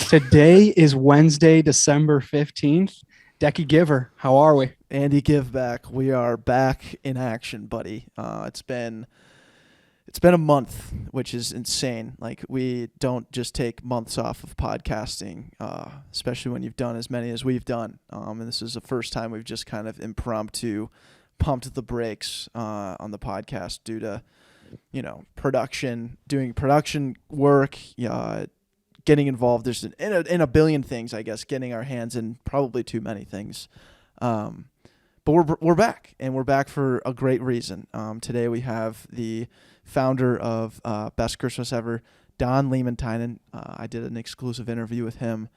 Today is Wednesday, December 15th. Decky Giver, how are we? Andy Giveback. We are back in action, buddy. It's been a month, which is insane. Like, we don't just take months off of podcasting, especially when you've done as many as we've done. And this is the first time we've just kind of impromptu pumped the brakes on the podcast due to, doing production work, getting involved. There's in a billion things, I guess, getting our hands in probably too many things. But we're back, and we're back for a great reason. Today we have the founder of Best Christmas Ever, Don Liimatainen. I did an exclusive interview with him,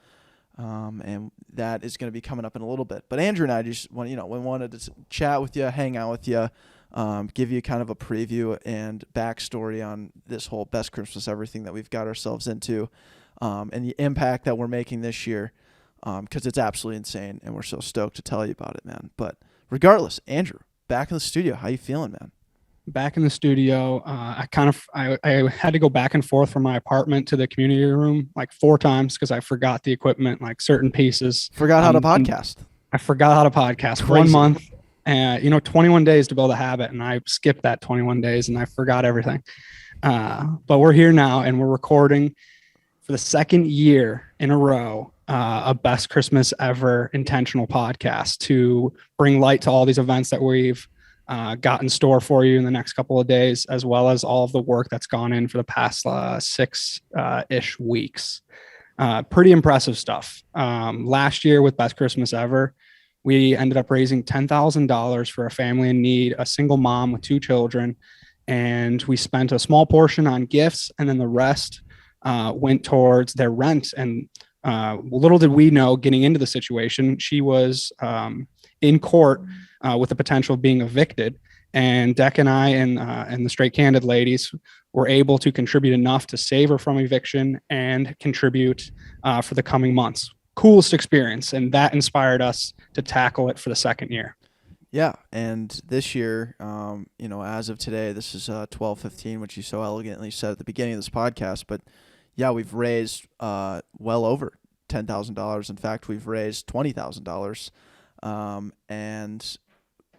and that is going to be coming up in a little bit. But Andrew and I just we wanted to chat with you, hang out with you, give you kind of a preview and backstory on this whole Best Christmas Everything that we've got ourselves into, and the impact that we're making this year, because it's absolutely insane, and we're so stoked to tell you about it, man. But regardless, Andrew, back in the studio. How you feeling, man? Back in the studio. I had to go back and forth from my apartment to the community room like 4 times because I forgot the equipment, like certain pieces. Forgot how to podcast. I forgot how to podcast. Crazy. 1 month, 21 days to build a habit, and I skipped that 21 days and I forgot everything. But we're here now, and we're recording for the second year in a row a Best Christmas Ever intentional podcast to bring light to all these events that we've got in store for you in the next couple of days, as well as all of the work that's gone in for the past 6-ish weeks. Pretty impressive stuff. Last year with Best Christmas Ever, we ended up raising $10,000 for a family in need, a single mom with 2 children, and we spent a small portion on gifts, and then the rest went towards their rent. And little did we know, getting into the situation, she was in court with the potential of being evicted. And Deck and I and the Straight Candid ladies were able to contribute enough to save her from eviction and contribute for the coming months. Coolest experience, and that inspired us to tackle it for the second year. Yeah, and this year, as of today, this is 12/15, which you so elegantly said at the beginning of this podcast. But yeah, we've raised well over $10,000. In fact, we've raised $20,000. And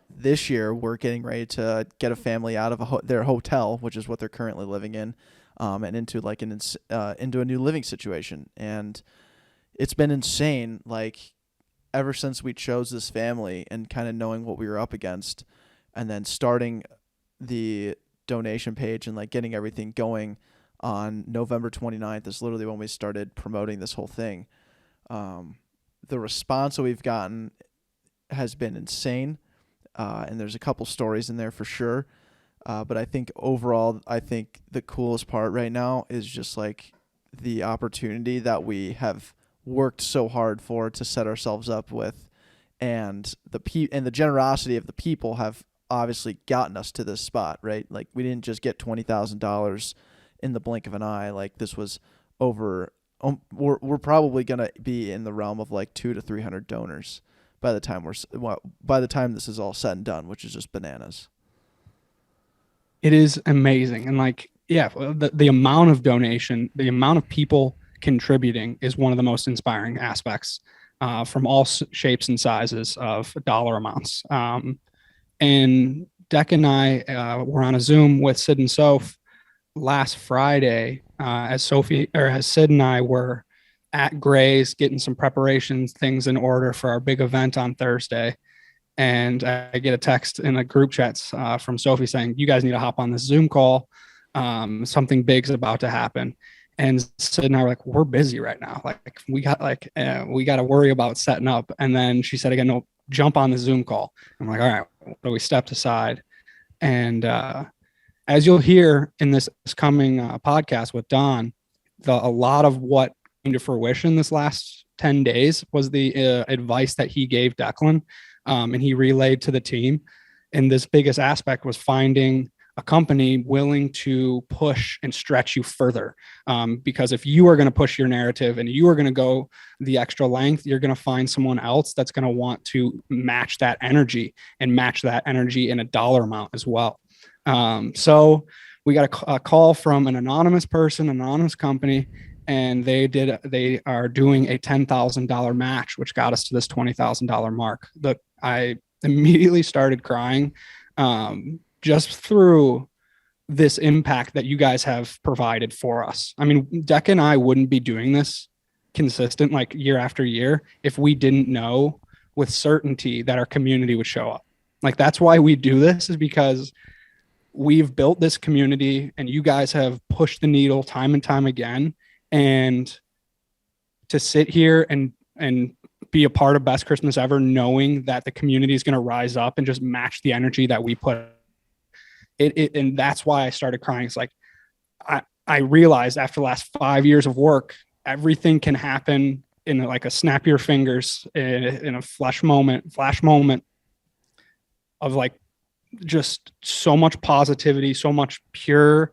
this year, we're getting ready to get a family out of their hotel, which is what they're currently living in, and into into a new living situation. And it's been insane, like, ever since we chose this family and kind of knowing what we were up against, and then starting the donation page and like getting everything going on November 29th is literally when we started promoting this whole thing. The response that we've gotten has been insane, and there's a couple stories in there for sure. But I think overall, the coolest part right now is just like the opportunity that we have worked so hard for to set ourselves up with, and the generosity of the people have obviously gotten us to this spot, right? Like, we didn't just get $20,000 in the blink of an eye. Like, this was over. We're probably gonna be in the realm of like 200 to 300 donors by the time this is all said and done, which is just bananas. It is amazing, and the amount of donation, the amount of people contributing is one of the most inspiring aspects, from all shapes and sizes of dollar amounts. And Deck and I were on a Zoom with Sid and Soph last Friday, as Sid and I were at Gray's getting some preparations, things in order for our big event on Thursday. And I get a text in the group chats from Sophie saying, "You guys need to hop on this Zoom call. Something big's about to happen." And Sid and I were like, "We're busy right now. Like, we got to worry about setting up." And then she said again, "No, jump on the Zoom call." I'm like, "All right." So we stepped aside, and as you'll hear in this coming podcast with Don, a lot of what came to fruition this last 10 days was the advice that he gave Declan, and he relayed to the team. And this biggest aspect was finding a company willing to push and stretch you further. Because if you are going to push your narrative and you are going to go the extra length, you're going to find someone else that's going to want to match that energy and match that energy in a dollar amount as well. So we got a call from an anonymous person, anonymous company, and they are doing a $10,000 match, which got us to this $20,000 mark. I immediately started crying, just through this impact that you guys have provided for us. I mean, Deck and I wouldn't be doing this consistent, like year after year, if we didn't know with certainty that our community would show up. Like, that's why we do this, is because we've built this community and you guys have pushed the needle time and time again. And to sit here and be a part of Best Christmas Ever, knowing that the community is going to rise up and just match the energy that we put and that's why I started crying. It's like, I realized after the last 5 years of work, everything can happen in like a snap your fingers, in a flash moment of like just so much positivity, so much pure,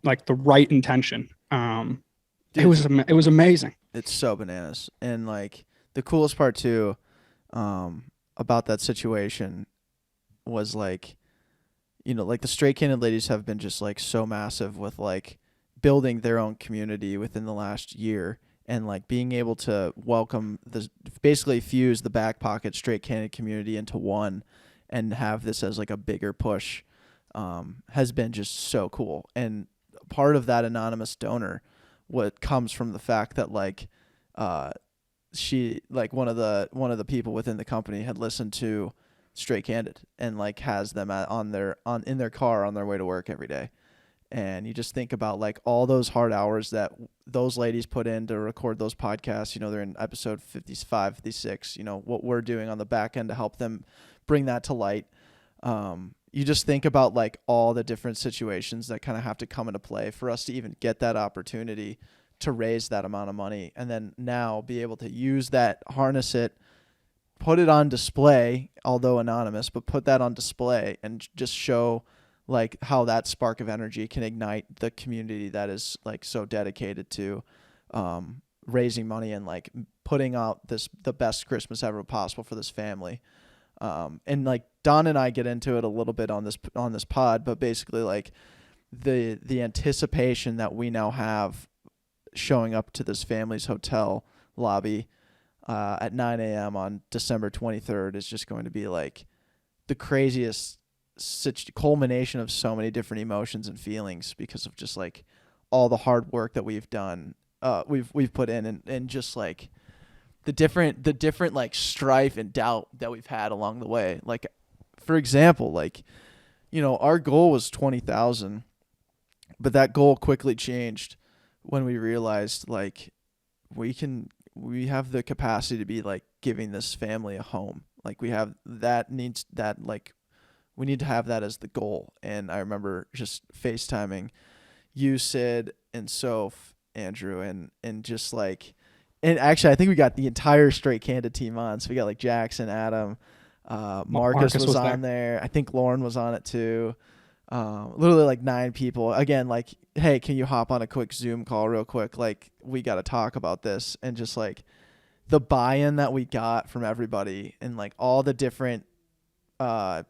like the right intention. Dude, it was amazing. It's so bananas. And like the coolest part too, about that situation was like, you know, like the Straight Candid ladies have been just like so massive with like building their own community within the last year, and like being able to welcome basically fuse the Backpocket Straight Candid community into one and have this as like a bigger push, has been just so cool. And part of that anonymous donor, what comes from the fact that like, she, like one of the people within the company had listened to Straight Candid and like has them in their car on their way to work every day. And you just think about like all those hard hours that those ladies put in to record those podcasts. You know, they're in episode 55, 56, you know, what we're doing on the back end to help them bring that to light. You just think about like all the different situations that kind of have to come into play for us to even get that opportunity to raise that amount of money. And then now be able to use that, harness it, put it on display, although anonymous, but put that on display and just show like how that spark of energy can ignite the community that is like so dedicated to raising money and like putting out the best Christmas ever possible for this family. And like Don and I get into it a little bit on this pod, but basically like the anticipation that we now have showing up to this family's hotel lobby at 9 a.m. on December 23rd is just going to be like the craziest culmination of so many different emotions and feelings because of just like all the hard work that we've done, we've put in, and just like the different like strife and doubt that we've had along the way. Like, for example, like, you know, our goal was 20,000, but that goal quickly changed when we realized like we have the capacity to be like giving this family a home. Like we need to have that as the goal. And I remember just FaceTiming you, Sid, and Soph, Andrew, and just like, and actually I think we got the entire Straight Candid team on. So we got like Jackson, Adam, Marcus was on there. I think Lauren was on it too. Literally like 9 people. Again, like, hey, can you hop on a quick Zoom call real quick? Like, we got to talk about this. And just like the buy-in that we got from everybody and like all the different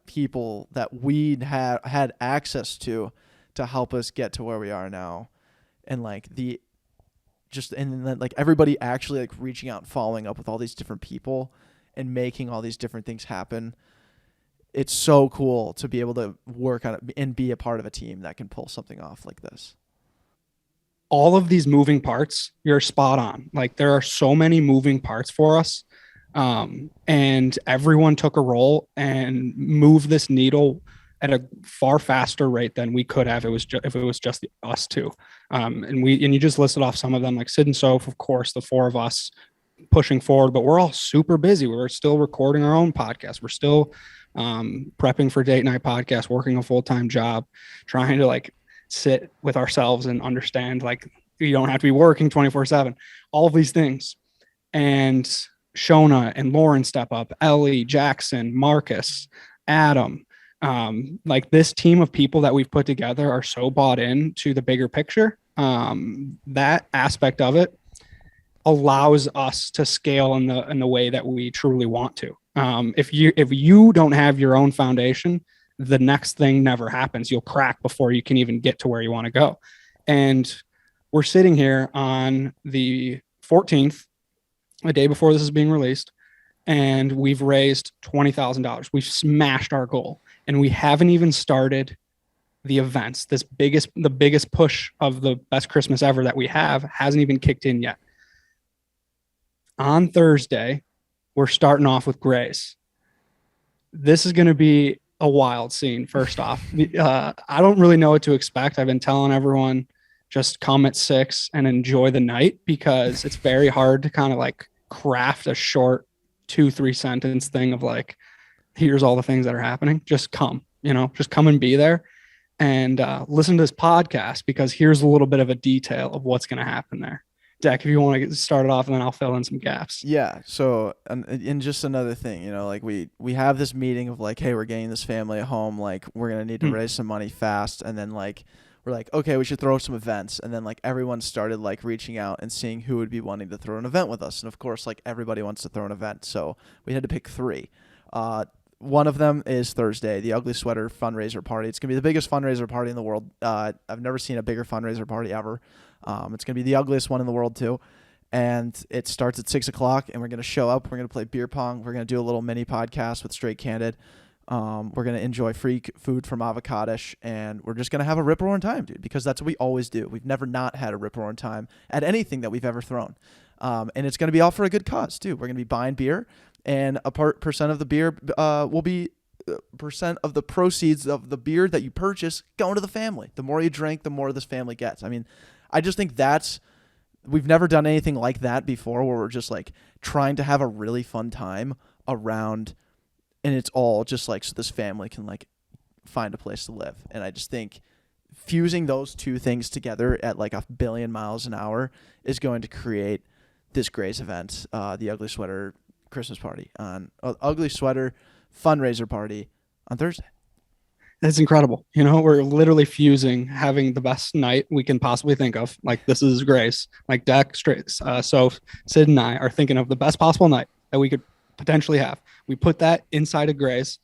people that we'd had access to help us get to where we are now. And like and then like everybody actually like reaching out and following up with all these different people and making all these different things happen. It's so cool to be able to work on it and be a part of a team that can pull something off like this. All of these moving parts, you're spot on. Like, there are so many moving parts for us. And everyone took a role and moved this needle at a far faster rate than we could have. If it was just us two. And you just listed off some of them, like Sid and Soph, of course, the 4 of us pushing forward, but we're all super busy. We're still recording our own podcast. We're still prepping for date night podcast, working a full-time job, trying to like sit with ourselves and understand like you don't have to be working 24/7, all of these things. And Shona and Lauren step up, Ellie, Jackson, Marcus, Adam, like this team of people that we've put together are so bought in to the bigger picture. That aspect of it allows us to scale in the way that we truly want to. If you don't have your own foundation, the next thing never happens. You'll crack before you can even get to where you want to go. And we're sitting here on the 14th, a day before this is being released, and we've raised $20,000. We've smashed our goal, and we haven't even started the events. The biggest push of the best Christmas ever that we have hasn't even kicked in yet. On Thursday, we're starting off with Grace. This is going to be a wild scene. First off, I don't really know what to expect. I've been telling everyone just come at 6 and enjoy the night, because it's very hard to kind of like craft a short 2-3 sentence thing of like, here's all the things that are happening. Just come, just come and be there and listen to this podcast, because here's a little bit of a detail of what's going to happen there. Deck, if you want to get started off, and then I'll fill in some gaps. Yeah. So, and just another thing, like we have this meeting of like, hey, we're getting this family at home. Like, we're going to need to raise some money fast. And then like, we're like, okay, we should throw some events. And then like everyone started like reaching out and seeing who would be wanting to throw an event with us. And of course, like everybody wants to throw an event. So we had to pick 3. One of them is Thursday, the Ugly Sweater fundraiser party. It's going to be the biggest fundraiser party in the world. I've never seen a bigger fundraiser party ever. It's going to be the ugliest one in the world too. And it starts at 6 o'clock, and we're going to show up. We're going to play beer pong. We're going to do a little mini podcast with Straight Candid. We're going to enjoy free food from Avocadish, and we're just going to have a rip-roaring time, dude, because that's what we always do. We've never not had a rip-roaring time at anything that we've ever thrown. And it's going to be all for a good cause, too. We're going to be buying beer, and a percent of the beer will be percent of the proceeds of the beer that you purchase going to the family. The more you drink, the more this family gets. I mean, I just think we've never done anything like that before, where we're just like trying to have a really fun time around, and it's all just like so this family can like find a place to live. And I just think fusing those two things together at like 1 billion miles an hour is going to create this Grace event, the Ugly Sweater Christmas party Ugly Sweater fundraiser party on Thursday. It's incredible. We're literally fusing having the best night we can possibly think of. Like, this is Grace. Like, Deck, so Sid and I are thinking of the best possible night that we could potentially have. We put that inside of Grace,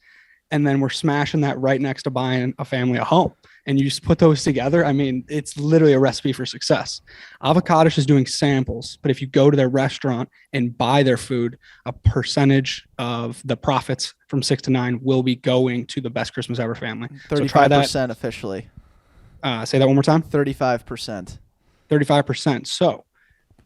and then we're smashing that right next to buying a family a home. And you just put those together. I mean, it's literally a recipe for success. Avocadish is doing samples, but if you go to their restaurant and buy their food, a percentage of the profits from 6 to 9 will be going to the best Christmas ever family. 35% so try that. Officially. Say that one more time. 35%. 35%. So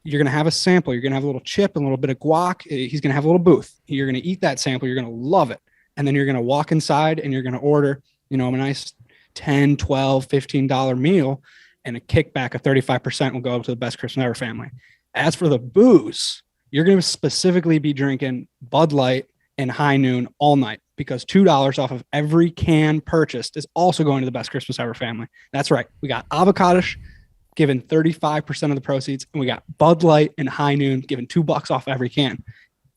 you're going to have a sample. You're going to have a little chip and a little bit of guac. He's going to have a little booth. You're going to eat that sample. You're going to love it. And then you're going to walk inside and you're going to order, a nice $10, $12, $15 meal, and a kickback of 35% will go to the best Christmas ever family. As for the booze, you're going to specifically be drinking Bud Light and High Noon all night, because $2 off of every can purchased is also going to the best Christmas ever family. That's right. We got Avocadish giving 35% of the proceeds, and we got Bud Light and High Noon giving $2 off every can,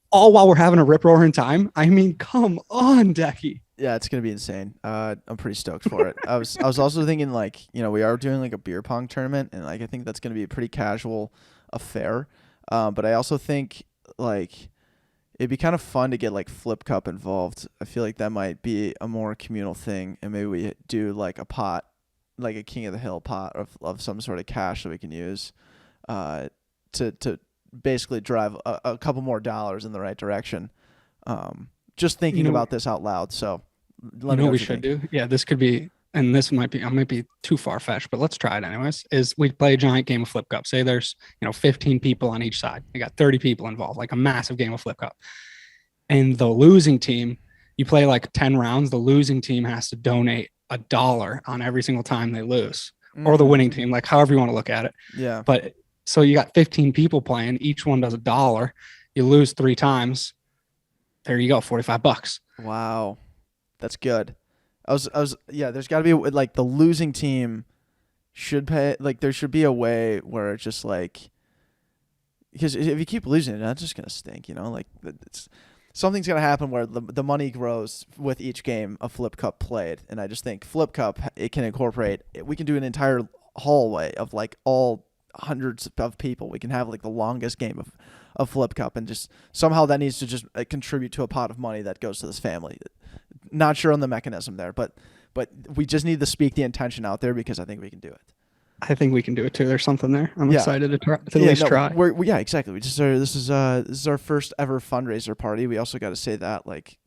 all while we're having a rip-roaring time. I mean, come on, Decky. Yeah, it's gonna be insane. I'm pretty stoked for it. I was also thinking like, we are doing like a beer pong tournament, and like I think that's gonna be a pretty casual affair. But I also think like it'd be kind of fun to get like Flip Cup involved. I feel like that might be a more communal thing, and maybe we do like a pot, like a King of the Hill pot of some sort of cash that we can use, to basically drive a couple more dollars in the right direction. Just thinking about this out loud. So. Let me know what we should do. Yeah, this could be, and this might be too far fetched, but let's try it anyways. Is we play a giant game of Flip Cup. Say there's 15 people on each side. You got 30 people involved, like a massive game of Flip Cup. And the losing team, you play like 10 rounds. The losing team has to donate $1 on every single time they lose, or the winning team, like however you want to look at it. Yeah. But so you got 15 people playing. Each one does $1. You lose 3 times. There you go, $45. Wow. That's good. There's got to be like the losing team should pay. Like there should be a way where it's just like, because if you keep losing it, that's just gonna stink. Like something's gonna happen where the money grows with each game of Flip Cup played. And I just think Flip Cup, it can incorporate. We can do an entire hallway of like all hundreds of people. We can have like the longest game of Flip Cup, and just somehow that needs to just contribute to a pot of money that goes to this family. Not sure on the mechanism there, but we just need to speak the intention out there, because I think we can do it. I think we can do it too. There's something there. I'm Yeah. excited to try to at Yeah, least no, try. yeah, exactly. We just are, this is our first ever fundraiser party. We also got to say that like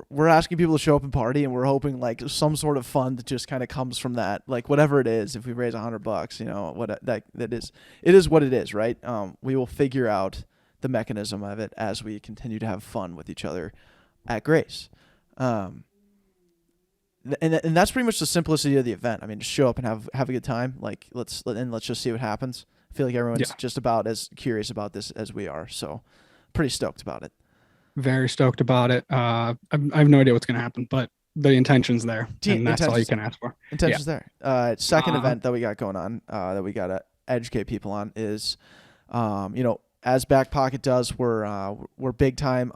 we're asking people to show up and party, and we're hoping like some sort of fund just kind of comes from that, like whatever it is. If we raise $100, what that is, it is what it is, right? We will figure out the mechanism of it as we continue to have fun with each other at Grace. Um, and that's pretty much the simplicity of the event. I mean, just show up and have a good time. Like let's just see what happens. I feel like everyone's Yeah, just about as curious about this as we are, so pretty stoked about it. very stoked about it. I have no idea what's gonna happen, but the intention's there, and that's all you Intentions can ask for. Yeah. intentions there. Second Uh, event that we got going on, that we gotta educate people on is, as Backpocket does, we're big time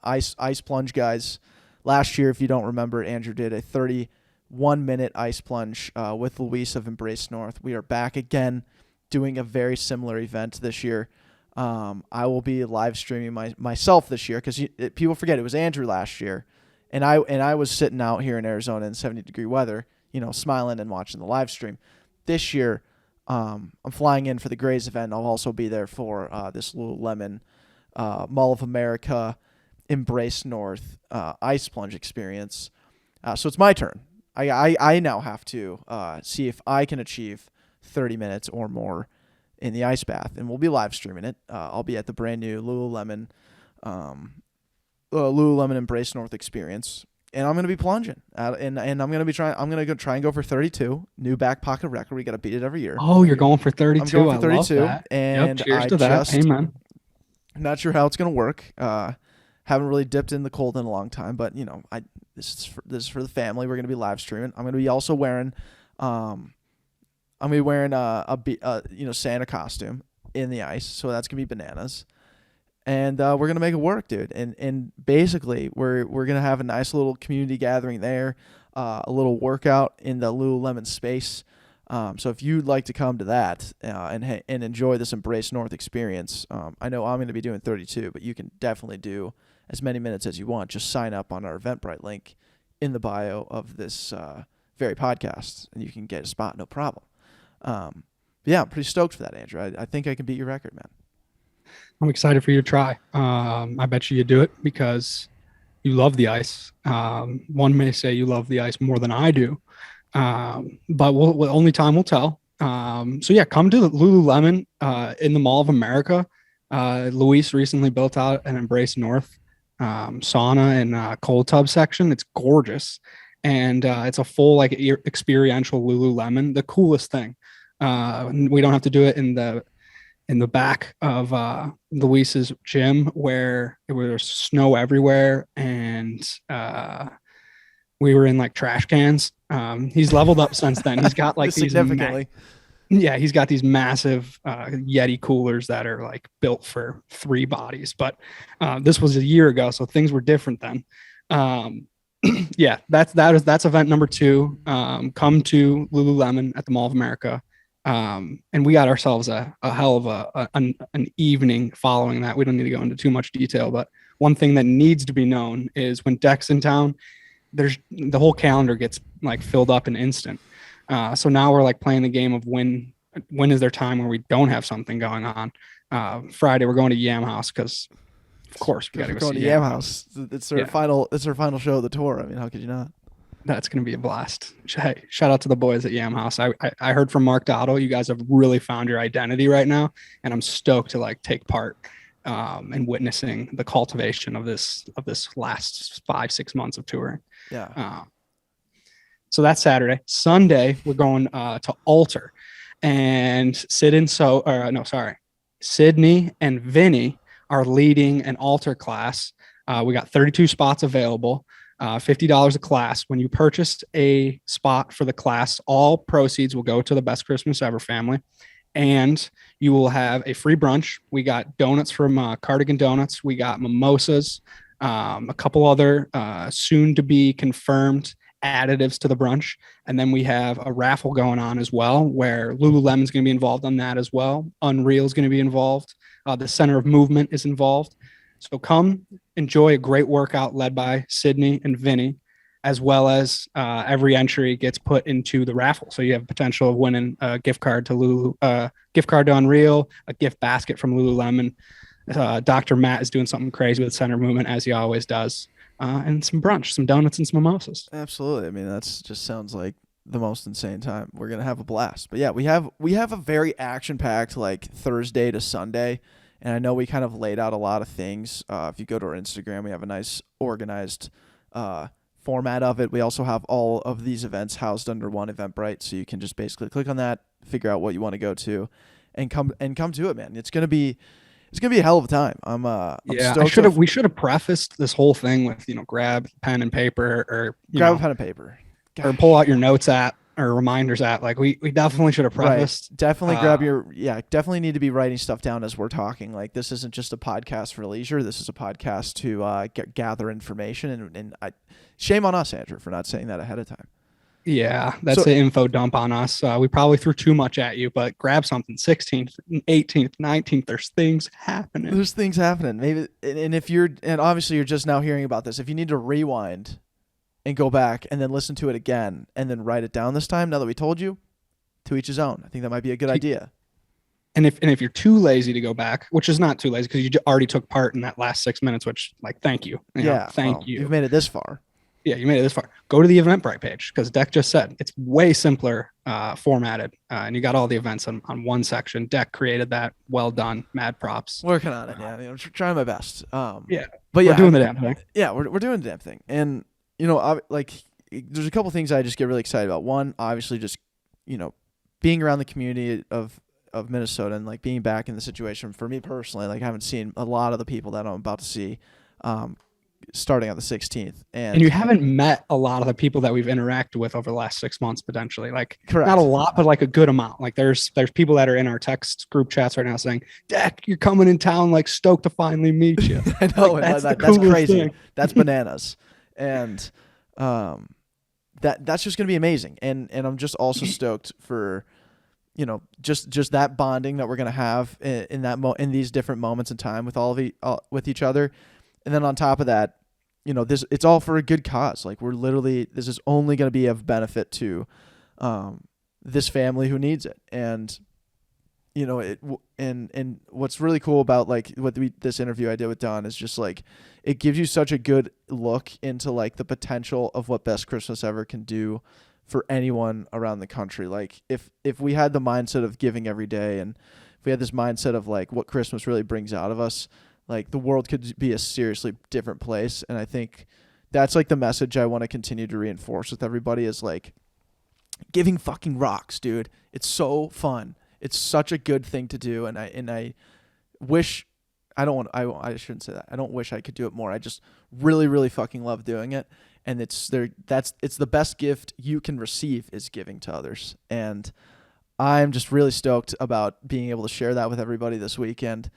ice plunge guys. Last year, if you don't remember, Andrew did a 31-minute ice plunge with Luis of Embrace North. We are back again, doing a very similar event this year. I will be live streaming myself this year because people forget it was Andrew last year, and I was sitting out here in Arizona in 70-degree weather, smiling and watching the live stream. This year, I'm flying in for the Grays event. I'll also be there for this Lululemon Mall of America Embrace North ice plunge experience. So it's my turn. I now have to see if I can achieve 30 minutes or more in the ice bath, and we'll be live streaming it. I'll be at the brand new Lululemon Embrace North experience, and I'm gonna be plunging, and I'm gonna be trying. I'm gonna go try and go for 32, new back pocket record. We gotta beat it every year. oh, you're going for I'm 32. going I for 32, love that. Yep. and Cheers to that. Amen. not sure how it's gonna work. Haven't really dipped in the cold in a long time, but this is for the family. We're gonna be live streaming. I'm gonna be also wearing a Santa costume in the ice, so that's gonna be bananas. And we're gonna make it work, dude. And basically, we're gonna have a nice little community gathering there, a little workout in the Lululemon space. So if you'd like to come to that and enjoy this Embrace North experience, I know I'm gonna be doing 32, but you can definitely do as many minutes as you want. Just sign up on our Eventbrite link in the bio of this very podcast, and you can get a spot, no problem. Yeah, I'm pretty stoked for that, Andrew. I think I can beat your record, man. I'm excited for you to try. I bet you do it because you love the ice. One may say you love the ice more than I do, but only time will tell. So yeah, come to the Lululemon in the Mall of America. Luis recently built out an Embrace North sauna and cold tub section. It's gorgeous, and it's a full like experiential Lululemon. The coolest thing. We don't have to do it in the back of Luis's gym where there was snow everywhere, and we were in like trash cans. He's leveled up since then. He's got like these significantly. he's got these massive Yeti coolers that are like built for 3 bodies. But this was a year ago, so things were different then. Yeah, that's event number 2. Come to Lululemon at the Mall of America. And we got ourselves a hell of an evening following that. We don't need to go into too much detail, but one thing that needs to be known is when Deck's in town, there's the whole calendar gets like filled up in instant. So now we're like playing the game of when is there time where we don't have something going on. Friday we're going to Yam House because of course we got to go to see Yam House. It's their final show of the tour. I mean, how could you not? That's going to be a blast. Hey, shout out to the boys at Yam House. I heard from Mark Dotto, you guys have really found your identity right now, and I'm stoked to like take part in witnessing the cultivation of this last 5-6 months of touring. Yeah. So that's Saturday. Sunday we're going to Alter, and Sydney and Vinny are leading an Alter class. We got 32 spots available. $50 a class. When you purchase a spot for the class, all proceeds will go to the Best Christmas Ever family, and you will have a free brunch. We got donuts from Cardigan Donuts. We got mimosas, a couple other soon to be confirmed additives to the brunch, and then we have a raffle going on as well, where Lululemon's going to be involved on that as well. Unreal's going to be involved. The Center of Movement is involved. So come enjoy a great workout led by Sydney and Vinny. as well as every entry gets put into the raffle. So you have potential of winning a gift card to gift card to Unreal, a gift basket from Lululemon. Dr. Matt is doing something crazy with Center Movement, as he always does, and some brunch, some donuts, and some mimosas. Absolutely. I mean, that's just sounds like the most insane time. We're gonna have a blast. But yeah, we have a very action packed like Thursday to Sunday, and I know we kind of laid out a lot of things. If you go to our Instagram, we have a nice organized format of it. We also have all of these events housed under one Eventbrite, so you can just basically click on that, figure out what you want to go to, and come to it, man. It's gonna be a hell of a time. I'm stoked. We should have prefaced this whole thing with, grab pen and paper, or grab a pen and paper, or pull out your notes app or reminders app. Like we definitely should have prefaced. Right. Definitely definitely need to be writing stuff down as we're talking. Like, this isn't just a podcast for leisure. This is a podcast to gather information. And shame on us, Andrew, for not saying that ahead of time. Yeah, that's the info dump on us. We probably threw too much at you, but grab something. 16th, 18th, 19th. There's things happening. Maybe, and obviously you're just now hearing about this. If you need to rewind and go back and then listen to it again and then write it down this time, now that we told you, to each his own. I think that might be a good idea. And if you're too lazy to go back, which is not too lazy because you already took part in that last 6 minutes, which, like, thank you. Thank you. You've made it this far. Yeah, you made it this far. Go to the Eventbrite page, because Deck just said it's way simpler formatted, and you got all the events on one section. Deck created that. Well done. Mad props. Working on it. Yeah, trying my best. But we're doing the damn thing. Yeah, we're doing the damn thing. And there's a couple things I just get really excited about. One, obviously, just being around the community of Minnesota and like being back in the situation. For me personally, like, I haven't seen a lot of the people that I'm about to see starting on the 16th. And you haven't met a lot of the people that we've interacted with over the last 6 months, potentially. Like, correct. Not a lot, but like a good amount. Like, there's people that are in our text group chats right now saying, Deck, you're coming in town, like, stoked to finally meet you. I know. Like, that's crazy. Thing. That's bananas. And that's just going to be amazing. And I'm just also stoked for, just that bonding that we're going to have in these different moments in time with with each other. And then on top of that, it's all for a good cause. Like, this is only going to be of benefit to this family who needs it. And, and what's really cool about like this interview I did with Don is just like, it gives you such a good look into like the potential of what Best Christmas Ever can do for anyone around the country. Like, if we had the mindset of giving every day, and if we had this mindset of like what Christmas really brings out of us, like, the world could be a seriously different place. And I think that's like the message I want to continue to reinforce with everybody is like, giving fucking rocks, dude. It's so fun. It's such a good thing to do. And I wish, I shouldn't say that. I don't wish I could do it more. I just really, really fucking love doing it. And it's the best gift you can receive is giving to others. And I'm just really stoked about being able to share that with everybody this weekend.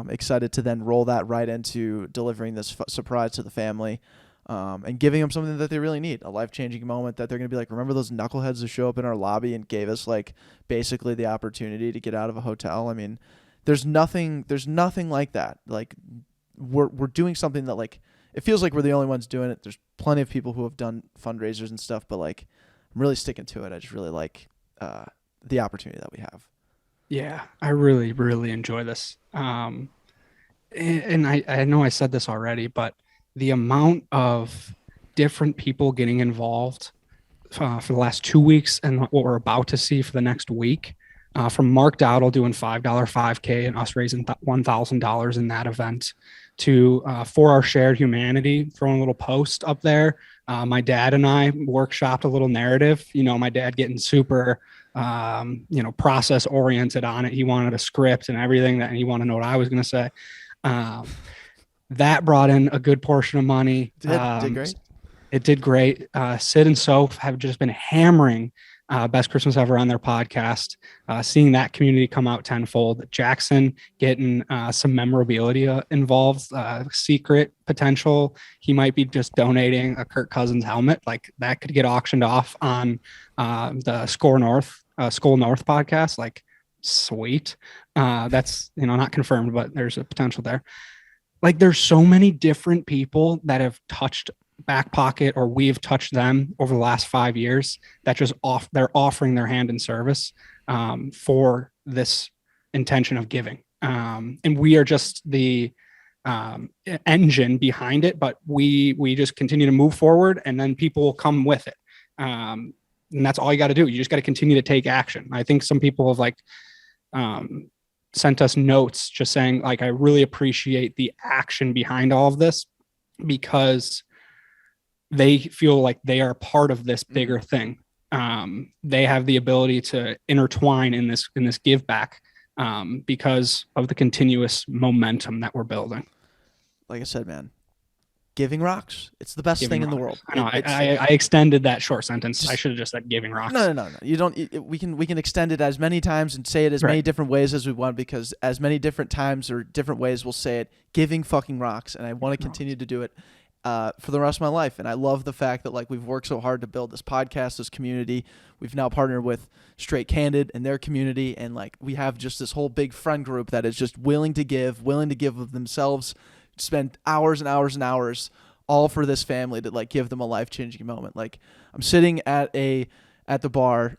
Excited to then roll that right into delivering this surprise to the family, and giving them something that they really need, a life-changing moment that they're going to be like, remember those knuckleheads who show up in our lobby and gave us like basically the opportunity to get out of a hotel. I mean, there's nothing like that. Like, we're doing something that, like, it feels like we're the only ones doing it. There's plenty of people who have done fundraisers and stuff, but like, I'm really sticking to it. I just really like the opportunity that we have. Yeah, I really, really enjoy this. And I know I said this already, but the amount of different people getting involved for the last 2 weeks and what we're about to see for the next week, from Mark Dowdle doing $5 5K and us raising $1,000 in that event, to For Our Shared Humanity throwing a little post up there. My dad and I workshopped a little narrative. My dad getting super process oriented on it. He wanted a script and everything, and he wanted to know what I was going to say. That brought in a good portion of money. Did great. It did great. Sid and Soph have just been hammering Best Christmas Ever on their podcast, seeing that community come out tenfold. Jackson getting some memorabilia involved, secret potential. He might be just donating a Kirk Cousins helmet. Like, that could get auctioned off on the Skull North podcast. Like, sweet. That's, not confirmed, but there's a potential there. Like, there's so many different people that have touched back pocket or we've touched them over the last 5 years that just they're offering their hand in service for this intention of giving. And we are just the engine behind it, but we just continue to move forward, and then people will come with it. And that's all you got to do. You just got to continue to take action. I think some people have sent us notes just saying like, I really appreciate the action behind all of this, because they feel like they are part of this bigger thing. They have the ability to intertwine in this give back because of the continuous momentum that we're building. Like I said, man, giving rocks. It's the best thing in the world. I know. I extended that short sentence. I should have just said giving rocks. No. You don't. We can extend it as many times and say it as many different ways as we want, because as many different times or different ways we'll say it. Giving fucking rocks, and I want to continue to do it for the rest of my life. And I love the fact that like we've worked so hard to build this podcast, this community. We've now partnered with Straight Candid and their community, and like we have just this whole big friend group that is just willing to give of themselves. Spend hours and hours and hours all for this family to like give them a life-changing moment. Like I'm sitting at the bar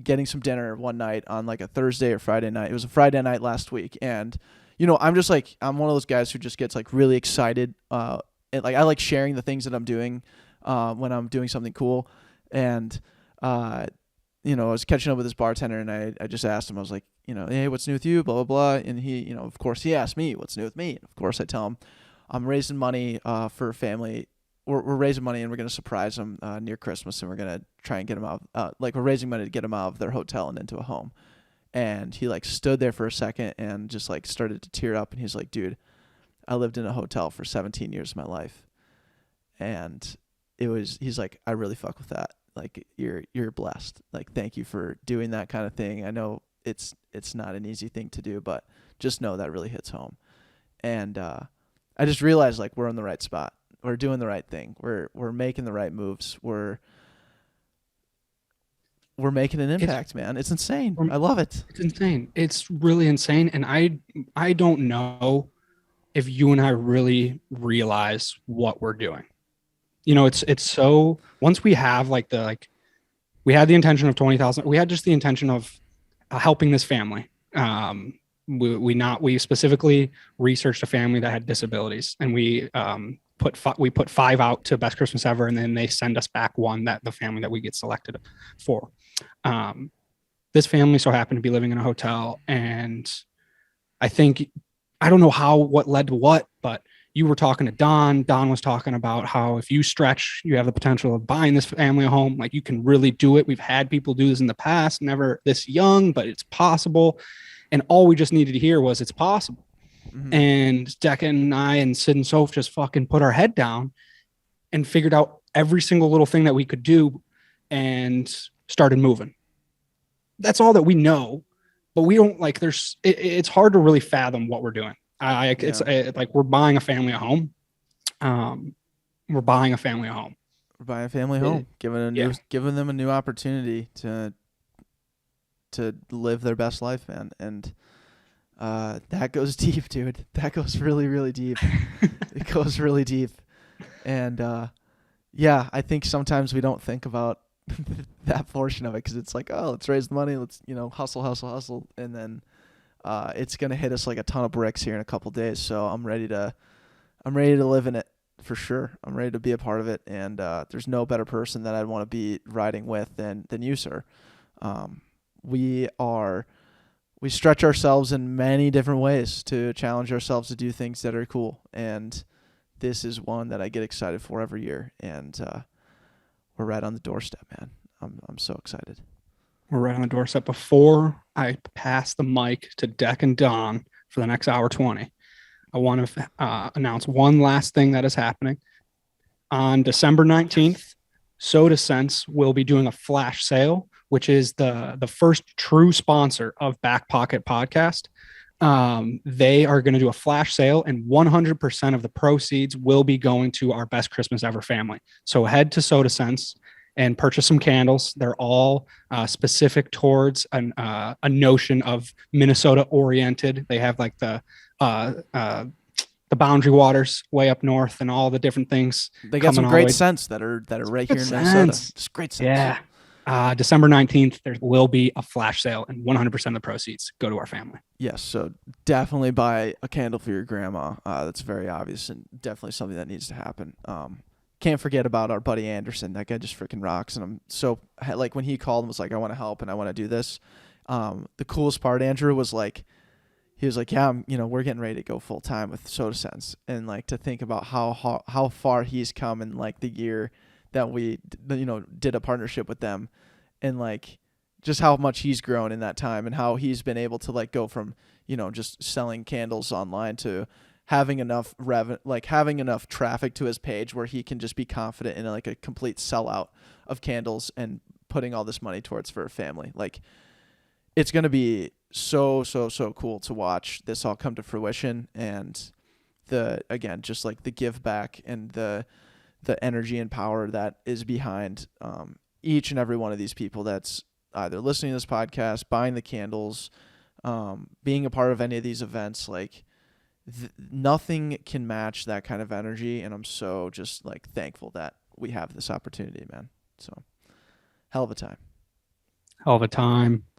getting some dinner one night on like a Thursday or Friday night. It was a Friday night last week, and I'm just like, I'm one of those guys who just gets like really excited, and like I like sharing the things that I'm doing when I'm doing something cool. And I was catching up with this bartender, and I just asked him, I was like, hey, what's new with you? Blah, blah, blah. And he, of course he asked me what's new with me. And of course I tell him I'm raising money for a family. We're raising money, and we're going to surprise them near Christmas. And we're going to try and get them out. We're raising money to get them out of their hotel and into a home. And he like stood there for a second and just like started to tear up. And he's like, dude, I lived in a hotel for 17 years of my life. And he's like, I really fuck with that. Like you're blessed. Like, thank you for doing that kind of thing. I know it's not an easy thing to do, but just know that really hits home. And I just realized like we're in the right spot. We're doing the right thing. We're making the right moves. We're making an impact, man. It's insane. I love it. It's insane. It's really insane. And I don't know if you and I really realize what we're doing. It's so, once we have we had the intention of 20,000, we had just the intention of helping this family. We specifically researched a family that had disabilities, and we put 5 out to Best Christmas Ever, and then they send us back one, that the family that we get selected for. This family so happened to be living in a hotel, and I don't know what led to what, but you were talking to Don. Don was talking about how if you stretch, you have the potential of buying this family a home. Like, you can really do it. We've had people do this in the past, never this young, but it's possible. And all we just needed to hear was it's possible. Mm-hmm. And Decca and I and Sid and Soph just fucking put our head down and figured out every single little thing that we could do and started moving. That's all that we know, but we don't it's hard to really fathom what we're doing. It's like we're buying a family a home. We're buying a family a home. We're buying a family home, giving them a new opportunity to live their best life, man. And that goes deep, dude. That goes really, really deep. It goes really deep. And I think sometimes we don't think about that portion of it, because it's like, oh, let's raise the money, let's hustle, and then it's gonna hit us like a ton of bricks here in a couple days. So I'm ready to live in it for sure. I'm ready to be a part of it, and there's no better person that I'd want to be riding with than you, sir. We stretch ourselves in many different ways to challenge ourselves to do things that are cool, and this is one that I get excited for every year. And we're right on the doorstep, man. I'm so excited. We're right on the doorstep. Before I pass the mic to Deck and Don for the next hour 20, I want to announce one last thing that is happening. On December 19th, Soda Sense will be doing a flash sale, which is the first true sponsor of Backpocket Podcast. They are going to do a flash sale, and 100% of the proceeds will be going to our Best Christmas Ever family. So head to Soda Sense and purchase some candles. They're all specific towards a notion of Minnesota oriented. They have like the the Boundary Waters way up north and all the different things. They got some great scents that are right here in Minnesota. Just great scents. Yeah. December 19th, there will be a flash sale, and 100% of the proceeds go to our family. Yes, so definitely buy a candle for your grandma. That's very obvious and definitely something that needs to happen. Can't forget about our buddy Anderson. That guy just freaking rocks, and I'm so like when he called and was like, "I want to help and I want to do this." The coolest part, Andrew, was like, he was like, "Yeah, we're getting ready to go full time with Soda Sense," and like to think about how far he's come in like the year that we did a partnership with them, and like just how much he's grown in that time and how he's been able to like go from just selling candles online to having enough having enough traffic to his page where he can just be confident in like a complete sellout of candles and putting all this money towards for a family. Like it's going to be so cool to watch this all come to fruition, and just like the give back and the energy and power that is behind each and every one of these people that's either listening to this podcast, buying the candles, being a part of any of these events. Like nothing can match that kind of energy, and I'm so just like thankful that we have this opportunity, man. So hell of a time.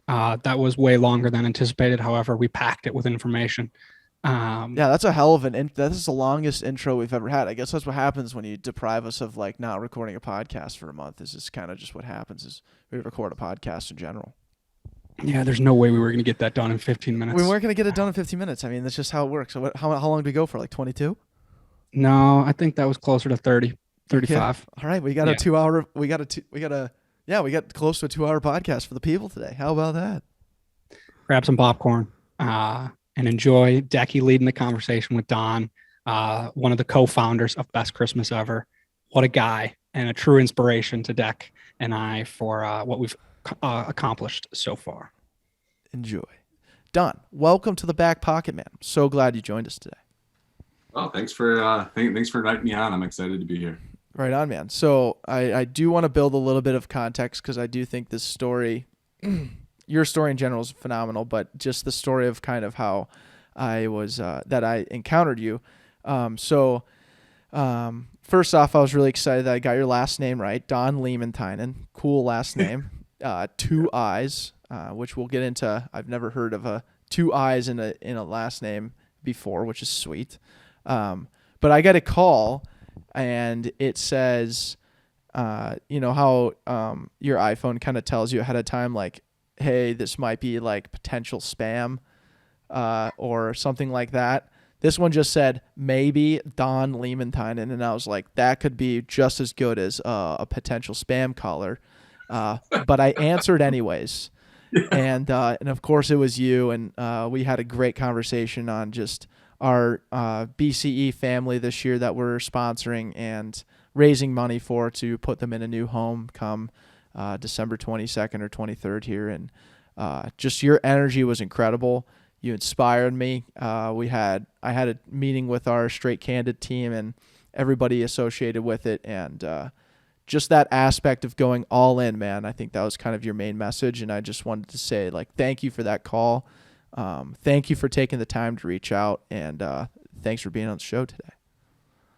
That was way longer than anticipated. However, we packed it with information. Yeah, that's a hell of that is the longest intro we've ever had. I guess that's what happens when you deprive us of like not recording a podcast for a month. Is just kind of just what happens is we record a podcast in general. Yeah, there's no way we were going to get that done in 15 minutes. We weren't going to get it done in 15 minutes. I mean, that's just how it works. So how long did we go for? Like 22? No, I think that was closer to 30, 35. Yeah. All right, we got a 2 hour. We got close to a 2 hour podcast for the people today. How about that? Grab some popcorn. And enjoy Decky leading the conversation with Don, one of the co-founders of Best Christmas Ever. What a guy, and a true inspiration to Deck and I for what we've accomplished so far. Enjoy. Don, welcome to the Back Pocket, man. I'm so glad you joined us today. Well, thanks for inviting me on. I'm excited to be here. Right on, man. So I do want to build a little bit of context because I do think this story... Your story in general is phenomenal, but just the story of kind of how I was that I encountered you. First off, I was really excited that I got your last name right, Don Liimatainen. Cool last name. 2 eyes, which we'll get into. I've never heard of 2 eyes in a last name before, which is sweet. But I got a call, and it says, how your iPhone kind of tells you ahead of time, like, hey, this might be like potential spam or something like that. This one just said, maybe Don Liimatainen. And I was like, that could be just as good as a potential spam caller. But I answered anyways. And of course it was you. And we had a great conversation on just our BCE family this year that we're sponsoring and raising money for to put them in a new home come December 22nd or 23rd here. And just your energy was incredible. You inspired me. I had a meeting with our Straight Candid team and everybody associated with it. And just that aspect of going all in, man, I think that was kind of your main message. And I just wanted to say, like, thank you for that call. Thank you for taking the time to reach out. And thanks for being on the show today.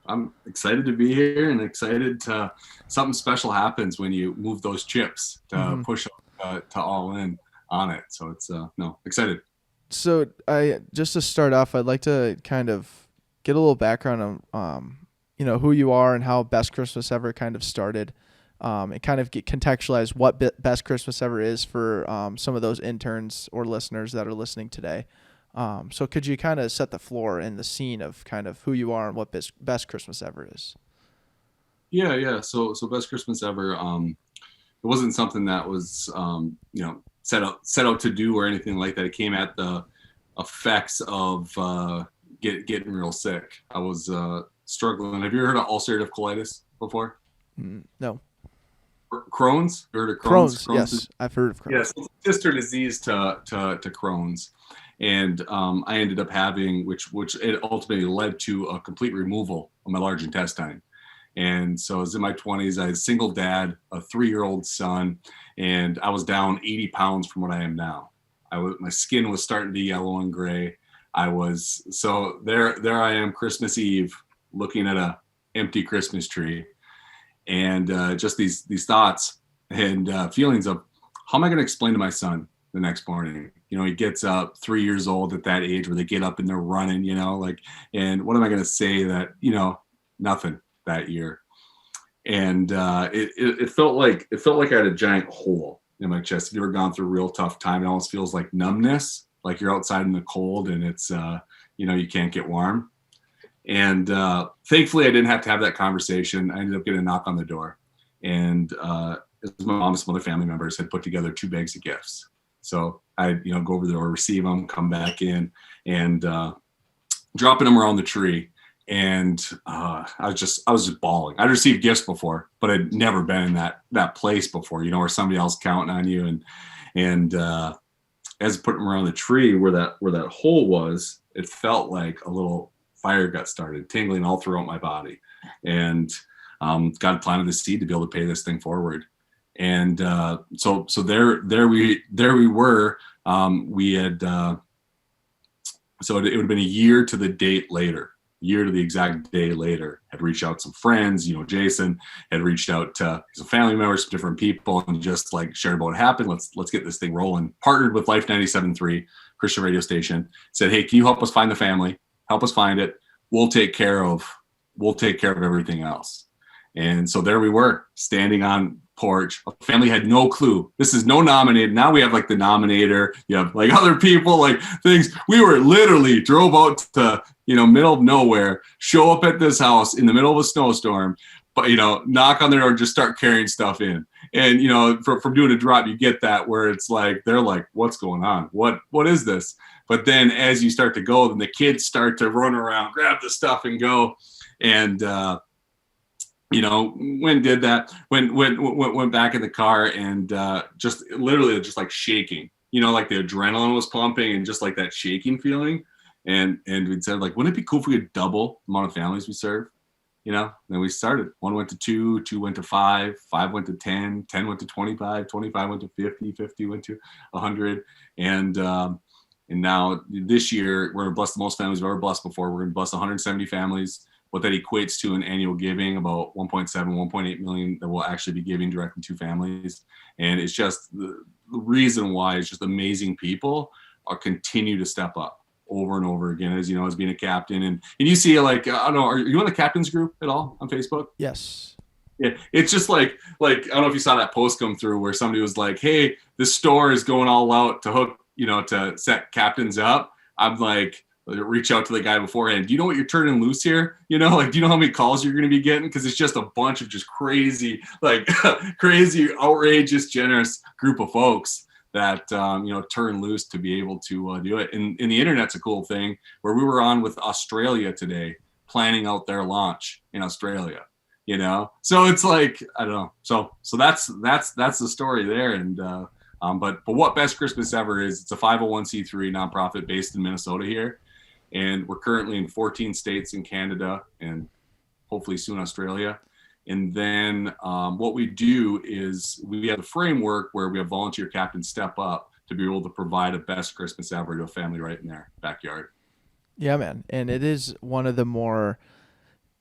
I'm excited to be here and excited to something special happens when you move those chips to push to all in on it. So it's excited. So just to start off, I'd like to kind of get a little background on who you are and how Best Christmas Ever kind of started, and kind of contextualize what Best Christmas Ever is for some of those interns or listeners that are listening today. So could you kind of set the floor and the scene of kind of who you are and what Best Christmas Ever is? Yeah. So Best Christmas Ever, it wasn't something that was, set out to do or anything like that. It came at the effects of getting real sick. I was struggling. Have you heard of ulcerative colitis before? No. Crohn's? You heard of Crohn's? Yes, I've heard of Crohn's. Yes, it's a sister disease to Crohn's. And I ended up having, which it ultimately led to a complete removal of my large intestine. And so I was in my 20s. I had a single dad, a 3-year-old son, and I was down 80 pounds from what I am now. My skin was starting to be yellow and gray. So there I am, Christmas Eve, looking at a empty Christmas tree, and just these thoughts and feelings of, how am I going to explain to my son the next morning? He gets up, 3 years old at that age where they get up and they're running, and what am I going to say that, nothing that year. And it felt like I had a giant hole in my chest. If you ever gone through a real tough time, it almost feels like numbness, like you're outside in the cold and it's, you can't get warm. And thankfully, I didn't have to have that conversation. I ended up getting a knock on the door. And my mom and some other family members had put together 2 bags of gifts. So I'd, go over there, receive them, come back in, and dropping them around the tree. And I was just bawling. I'd received gifts before, but I'd never been in that place before, where somebody else counting on you. And as I put them around the tree where that hole was, it felt like a little fire got started, tingling all throughout my body. And God planted the seed to be able to pay this thing forward. And so there we were. We had so it would have been a year to the date later. Year to the exact day later, had reached out to some friends. Jason had reached out to some family members, some different people, and just like shared about what happened. Let's get this thing rolling. Partnered with Life 97.3 Christian radio station. Said, hey, can you help us find the family? Help us find it. We'll take care of everything else. And so there we were, standing on porch. A family had no clue. This is no nominated. Now we have like the nominator. You have like other people, like things. We were literally drove out to, middle of nowhere, show up at this house in the middle of a snowstorm, but, knock on their door, just start carrying stuff in. And, from doing a drop, you get that where it's like, they're like, what's going on? What is this? But then as you start to go, then the kids start to run around, grab the stuff and go. And, when did that, went back in the car and just literally just like shaking, like the adrenaline was pumping and just like that shaking feeling. And we said, like, wouldn't it be cool if we could double the amount of families we serve? Then we started. 1 went to 2, 2 went to 5, 5 went to 10, 10 went to 25, 25 went to 50, 50 went to 100. And now this year, we're going to bless the most families we've ever blessed before. We're going to bless 170 families. What that equates to in annual giving, about 1.7, 1.8 million that we'll actually be giving directly to families. And it's just the reason why it's just amazing people are continue to step up over and over again, as as being a captain. And you see, like, I don't know, are you in the captain's group at all on Facebook? Yes. Yeah, it's just like I don't know if you saw that post come through where somebody was like, hey, this store is going all out to hook, to set captains up. I'm like, reach out to the guy beforehand. Do you know what you're turning loose here? Do you know how many calls you're going to be getting? Because it's just a bunch of just crazy, like crazy, outrageous, generous group of folks that, turn loose to be able to do it. And the internet's a cool thing where we were on with Australia today, planning out their launch in Australia, So it's like, I don't know. So that's the story there. And, but what Best Christmas Ever is, it's a 501c3 nonprofit based in Minnesota here. And we're currently in 14 states in Canada and hopefully soon Australia. And then what we do is we have a framework where we have volunteer captains step up to be able to provide a best Christmas ever to a family right in their backyard. Yeah, man. And it is one of the more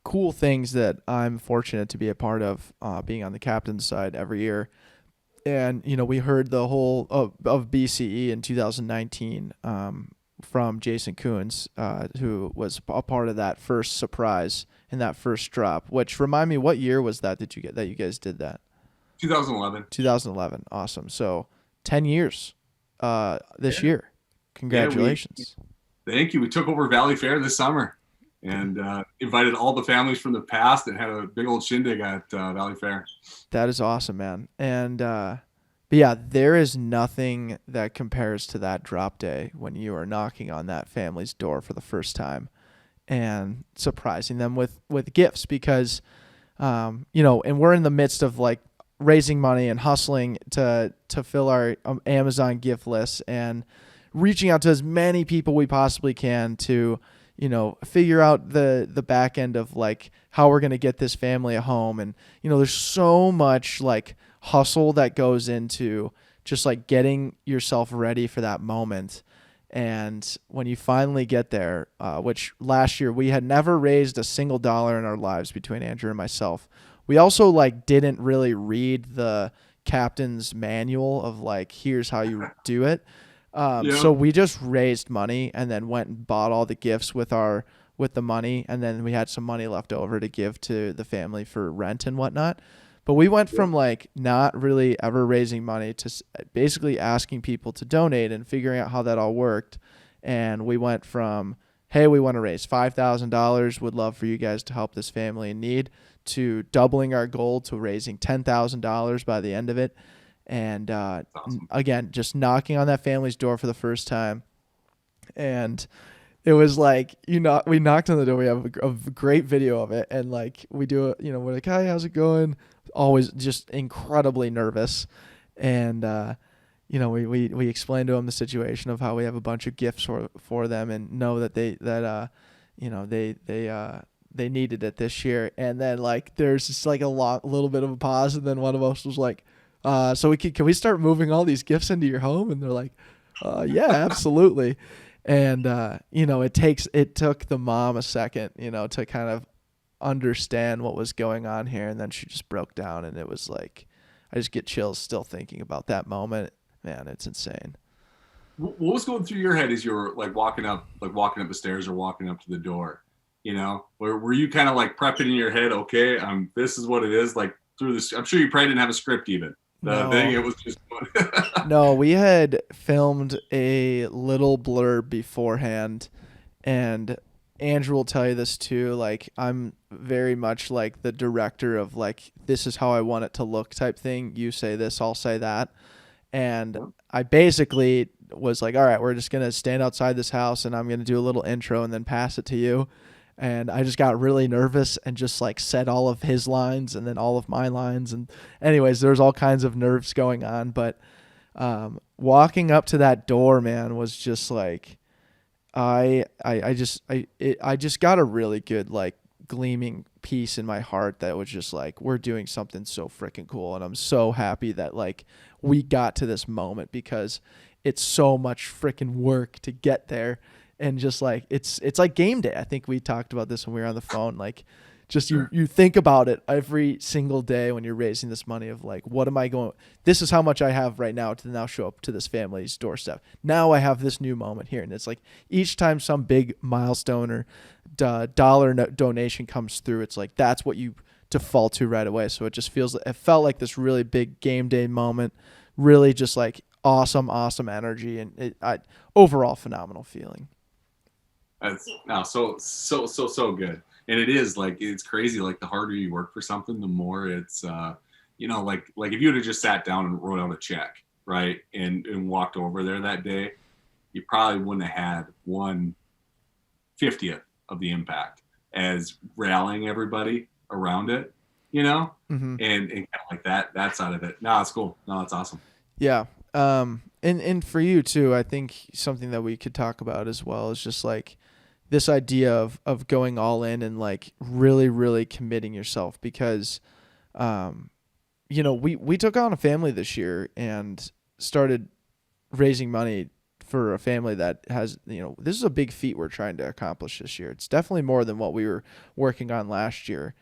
cool things that I'm fortunate to be a part of, being on the captain's side every year. And, we heard the whole of BCE in 2019 from Jason Coons, who was a part of that first surprise and that first drop, which remind me, what year was that you guys did that? 2011. 2011. Awesome. So 10 years this year. Congratulations. Thank you. We took over Valley Fair this summer and invited all the families from the past and had a big old shindig at Valley Fair. That is awesome, man. And but yeah, there is nothing that compares to that drop day when you are knocking on that family's door for the first time and surprising them with gifts because, and we're in the midst of like raising money and hustling to fill our Amazon gift lists and reaching out to as many people we possibly can to, figure out the back end of like how we're going to get this family a home. And, there's so much like hustle that goes into just like getting yourself ready for that moment. And when you finally get there, which last year we had never raised a single dollar in our lives between Andrew and myself. We also like didn't really read the captain's manual of like, here's how you do it. So we just raised money and then went and bought all the gifts with the money. And then we had some money left over to give to the family for rent and whatnot. But we went from like not really ever raising money to basically asking people to donate and figuring out how that all worked. And we went from, hey, we want to raise $5,000. Would love for you guys to help this family in need, to doubling our goal to raising $10,000 by the end of it. And awesome. Again, just knocking on that family's door for the first time. And it was like, we knocked on the door. We have a great video of it. And like we do it, we're like, hi, how's it going? Always just incredibly nervous. And, we explained to them the situation of how we have a bunch of gifts for them and know that they needed it this year. And then like, there's just like a little bit of a pause. And then one of us was like, so can we start moving all these gifts into your home? And they're like, yeah, absolutely. And, it took the mom a second, to kind of understand what was going on here. And then she just broke down, and it was like, I just get chills still thinking about that moment. Man, it's insane. What was going through your head as you were like walking up the stairs or walking up to the door? Were you kind of like prepping in your head, okay, this is what it is, like through this? I'm sure you probably didn't have a script even. No. Thing, it was just No, we had filmed a little blurb beforehand, and Andrew will tell you this too. Like, I'm very much like the director of like, this is how I want it to look type thing. You say this, I'll say that. And I basically was like, all right, we're just going to stand outside this house and I'm going to do a little intro and then pass it to you. And I just got really nervous and just like said all of his lines and then all of my lines. And anyways, there's all kinds of nerves going on. But walking up to that door, man, was just like, I just got a really good like gleaming peace in my heart that was just like, we're doing something so freaking cool. And I'm so happy that like we got to this moment, because it's so much freaking work to get there. And just like, it's like game day. I think we talked about this when we were on the phone. Like, just you think about it every single day when you're raising this money of like, what am I going, this is how much I have right now to now show up to this family's doorstep. Now I have this new moment here. And it's like each time some big milestone or dollar donation comes through, it's like, that's what you default to right away. So it felt like this really big game day moment, really just like awesome energy, and overall phenomenal feeling. That's so good. And it is like, it's crazy. Like the harder you work for something, the more it's, like if you would have just sat down and wrote out a check, right, and walked over there that day, you probably wouldn't have had 1/50th of the impact as rallying everybody around it, mm-hmm. and kind of like that side of it. No, it's cool. No, it's awesome. Yeah. And for you too, I think something that we could talk about as well is just like this idea of going all in and like really, really committing yourself, because, we took on a family this year and started raising money for a family that has, this is a big feat we're trying to accomplish this year. It's definitely more than what we were working on last year,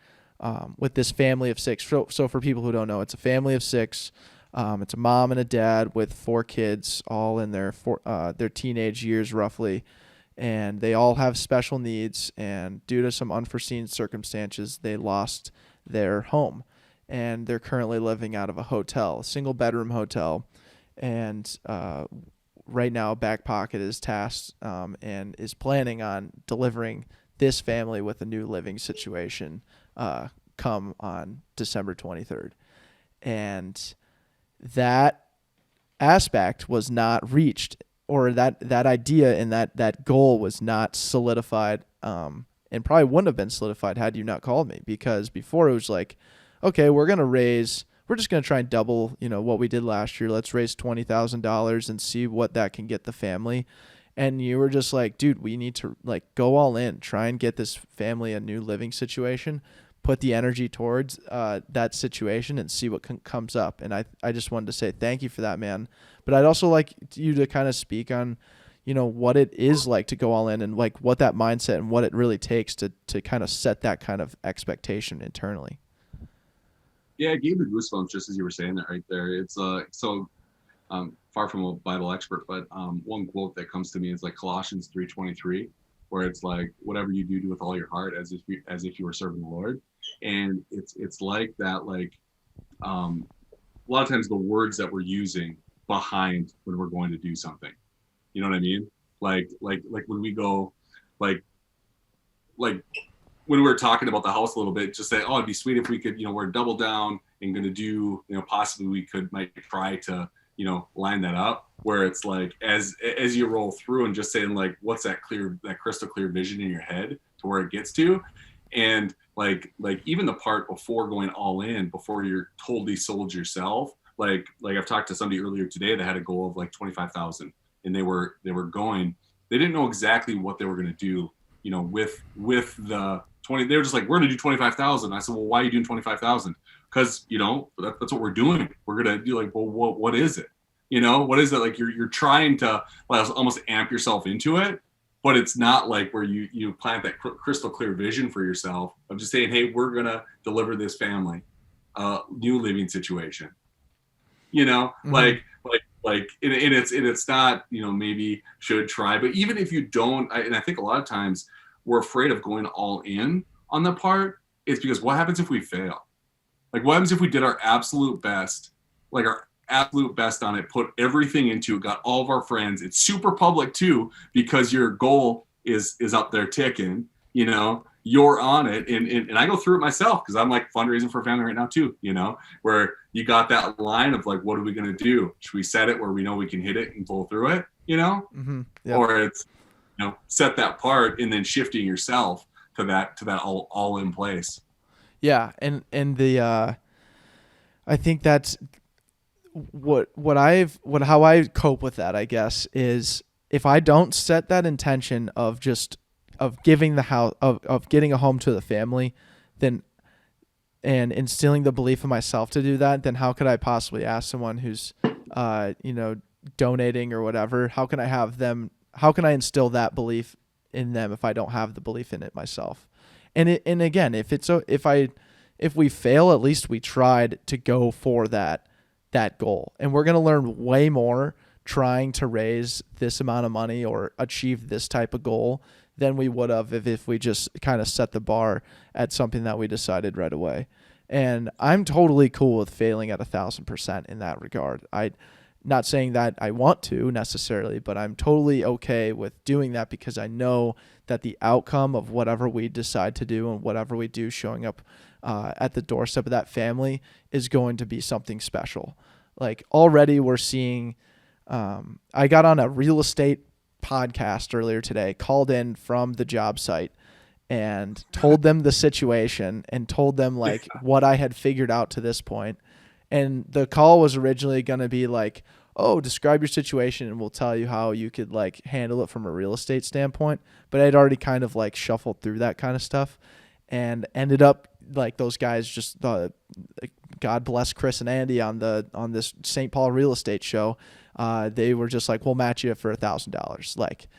with this family of 6. So for people who don't know, it's a family of 6. It's a mom and a dad with 4 kids, all in their teenage years roughly, and they all have special needs. And due to some unforeseen circumstances, they lost their home, and they're currently living out of a hotel, a single bedroom hotel. And right now, Backpocket is tasked and is planning on delivering this family with a new living situation come on December 23rd, and that aspect was not reached, or that idea and that goal was not solidified, and probably wouldn't have been solidified had you not called me, because before it was like, okay, we're just going to try and double, what we did last year. Let's raise $20,000 and see what that can get the family. And you were just like, dude, we need to like go all in, try and get this family a new living situation, put the energy towards that situation and see what comes up. And I just wanted to say thank you for that, man. But I'd also like you to kind of speak on, what it is like to go all in, and like what that mindset and what it really takes to kind of set that kind of expectation internally. Yeah, it gave me goosebumps just as you were saying that right there. It's so far from a Bible expert, but one quote that comes to me is like Colossians 3:23, where it's like, whatever you do with all your heart as if you were serving the Lord. And it's like that, like a lot of times the words that we're using behind when we're going to do something. You know what I mean? Like when we go, like when we were talking about the house a little bit, just say, oh, it'd be sweet if we could, we're double down and going to do, possibly we might try to, line that up, where it's like, as you roll through and just saying like, what's that crystal clear vision in your head to where it gets to. And like even the part before going all in, before you're totally sold yourself, like I've talked to somebody earlier today that had a goal of like 25,000. And they were going, they didn't know exactly what they were going to do, with the 20, they were just like, we're going to do 25,000. I said, well, why are you doing 25,000? Because, that's what we're doing. We're going to do like, well, what is it? What is it? Like you're trying to almost amp yourself into it, but it's not like where you plant that crystal clear vision for yourself of just saying, hey, we're going to deliver this family a new living situation, mm-hmm. Like, and it's not, maybe should try, but even if you don't, and I think a lot of times we're afraid of going all in on the part, it's because what happens if we fail? Like what happens if we did our absolute best, on it, put everything into it, got all of our friends, it's super public too, because your goal is up there ticking, you're on it. And I go through it myself because I'm like fundraising for a family right now too, where you got that line of like, what are we going to do? Should we set it where we know we can hit it and pull through it, mm-hmm. Yep. Or it's, set that part and then shifting yourself to that all in place. Yeah. And the, I think that's how I cope with that, I guess, is if I don't set that intention of giving the house, of getting a home to the family, then, and instilling the belief in myself to do that, then how could I possibly ask someone who's, donating or whatever, how can I instill that belief in them if I don't have the belief in it myself? And again, if we fail, at least we tried to go for that goal. And we're going to learn way more trying to raise this amount of money or achieve this type of goal than we would have if we just kind of set the bar at something that we decided right away. And I'm totally cool with failing at 1,000% in that regard. Not saying that I want to necessarily, but I'm totally okay with doing that because I know that the outcome of whatever we decide to do and whatever we do showing up at the doorstep of that family is going to be something special. Like already we're seeing, I got on a real estate podcast earlier today, called in from the job site and told them the situation and told them like what I had figured out to this point. And the call was originally going to be like, oh, describe your situation and we'll tell you how you could like handle it from a real estate standpoint. But I'd already kind of like shuffled through that kind of stuff and ended up like those guys just, God bless Chris and Andy on this St. Paul real estate show. They were just like, we'll match you for $1,000. Like,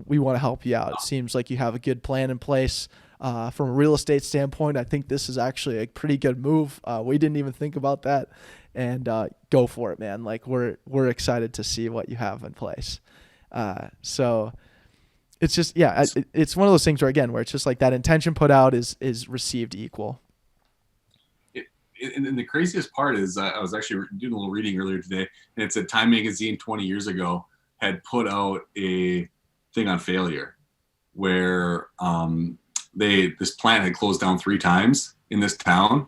we want to help you out. It seems like you have a good plan in place. From a real estate standpoint, I think this is actually a pretty good move. We didn't even think about that, and go for it, man. Like we're excited to see what you have in place. So it's just, yeah, it's one of those things where it's just like that intention put out is received equal. And the craziest part is I was actually doing a little reading earlier today, and it said Time Magazine 20 years ago had put out a thing on failure where this plant had closed down 3 times in this town,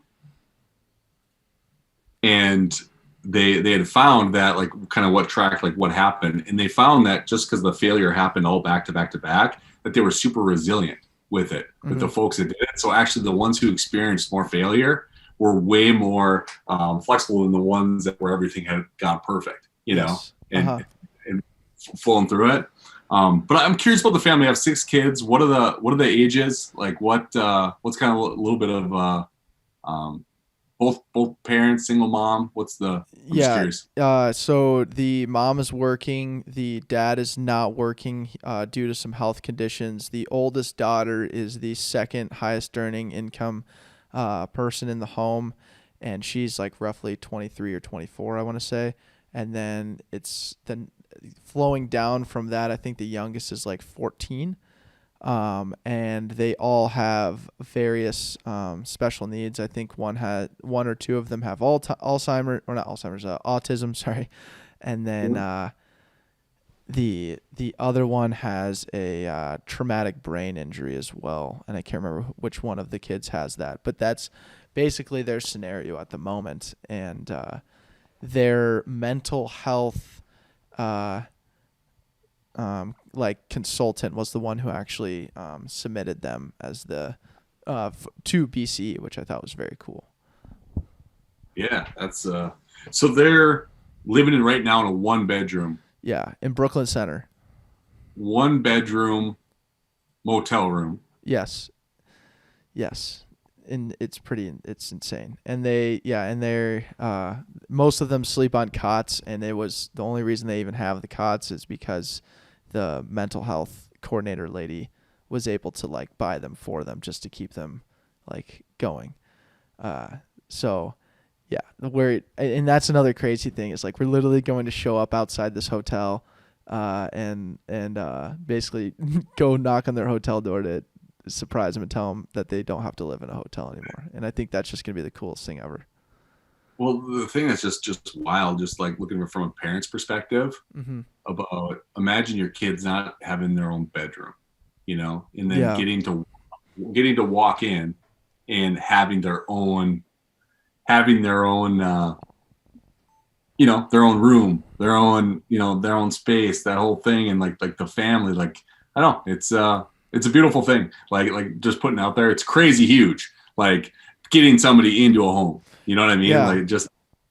and they had found that like kind of what tracked like what happened, and they found that just because the failure happened all back to back to back, that they were super resilient with it, mm-hmm. with the folks that did it. So actually the ones who experienced more failure were way more flexible than the ones that where everything had gone perfect, yes. and flowing through it. But I'm curious about the family. I have 6 kids. What are the ages? Like what's kind of a little bit of both parents, single mom? What's the? I'm just curious. So the mom is working. The dad is not working due to some health conditions. The oldest daughter is the second highest earning income person in the home, and she's like roughly 23 or 24, I want to say. And then it's then flowing down from that. I think the youngest is like 14. And they all have various special needs. I think one or two of them have Alzheimer's, or not Alzheimer's, autism. Sorry, and then the other one has a traumatic brain injury as well. And I can't remember which one of the kids has that, but that's basically their scenario at the moment. And their mental health like consultant was the one who actually submitted them as the to BCE, which I thought was very cool. Yeah, that's so they're living in right now in a 1-bedroom. Yeah, in Brooklyn Center. 1-bedroom motel room. Yes. And it's insane. And they're most of them sleep on cots, and it was the only reason they even have the cots is because the mental health coordinator lady was able to like buy them for them just to keep them like going. So yeah, and that's another crazy thing. Is like we're literally going to show up outside this hotel, and basically go knock on their hotel door to surprise them and tell them that they don't have to live in a hotel anymore. And I think that's just gonna be the coolest thing ever. Well, the thing that's just wild, just like looking from a parent's perspective, about imagine your kids not having their own bedroom, and then getting to walk in and having their own their own room, their own space, that whole thing, and like the family, like I don't know, it's a beautiful thing. Like just putting out there, it's crazy huge. Like getting somebody into a home. You know what I mean? Yeah. Like just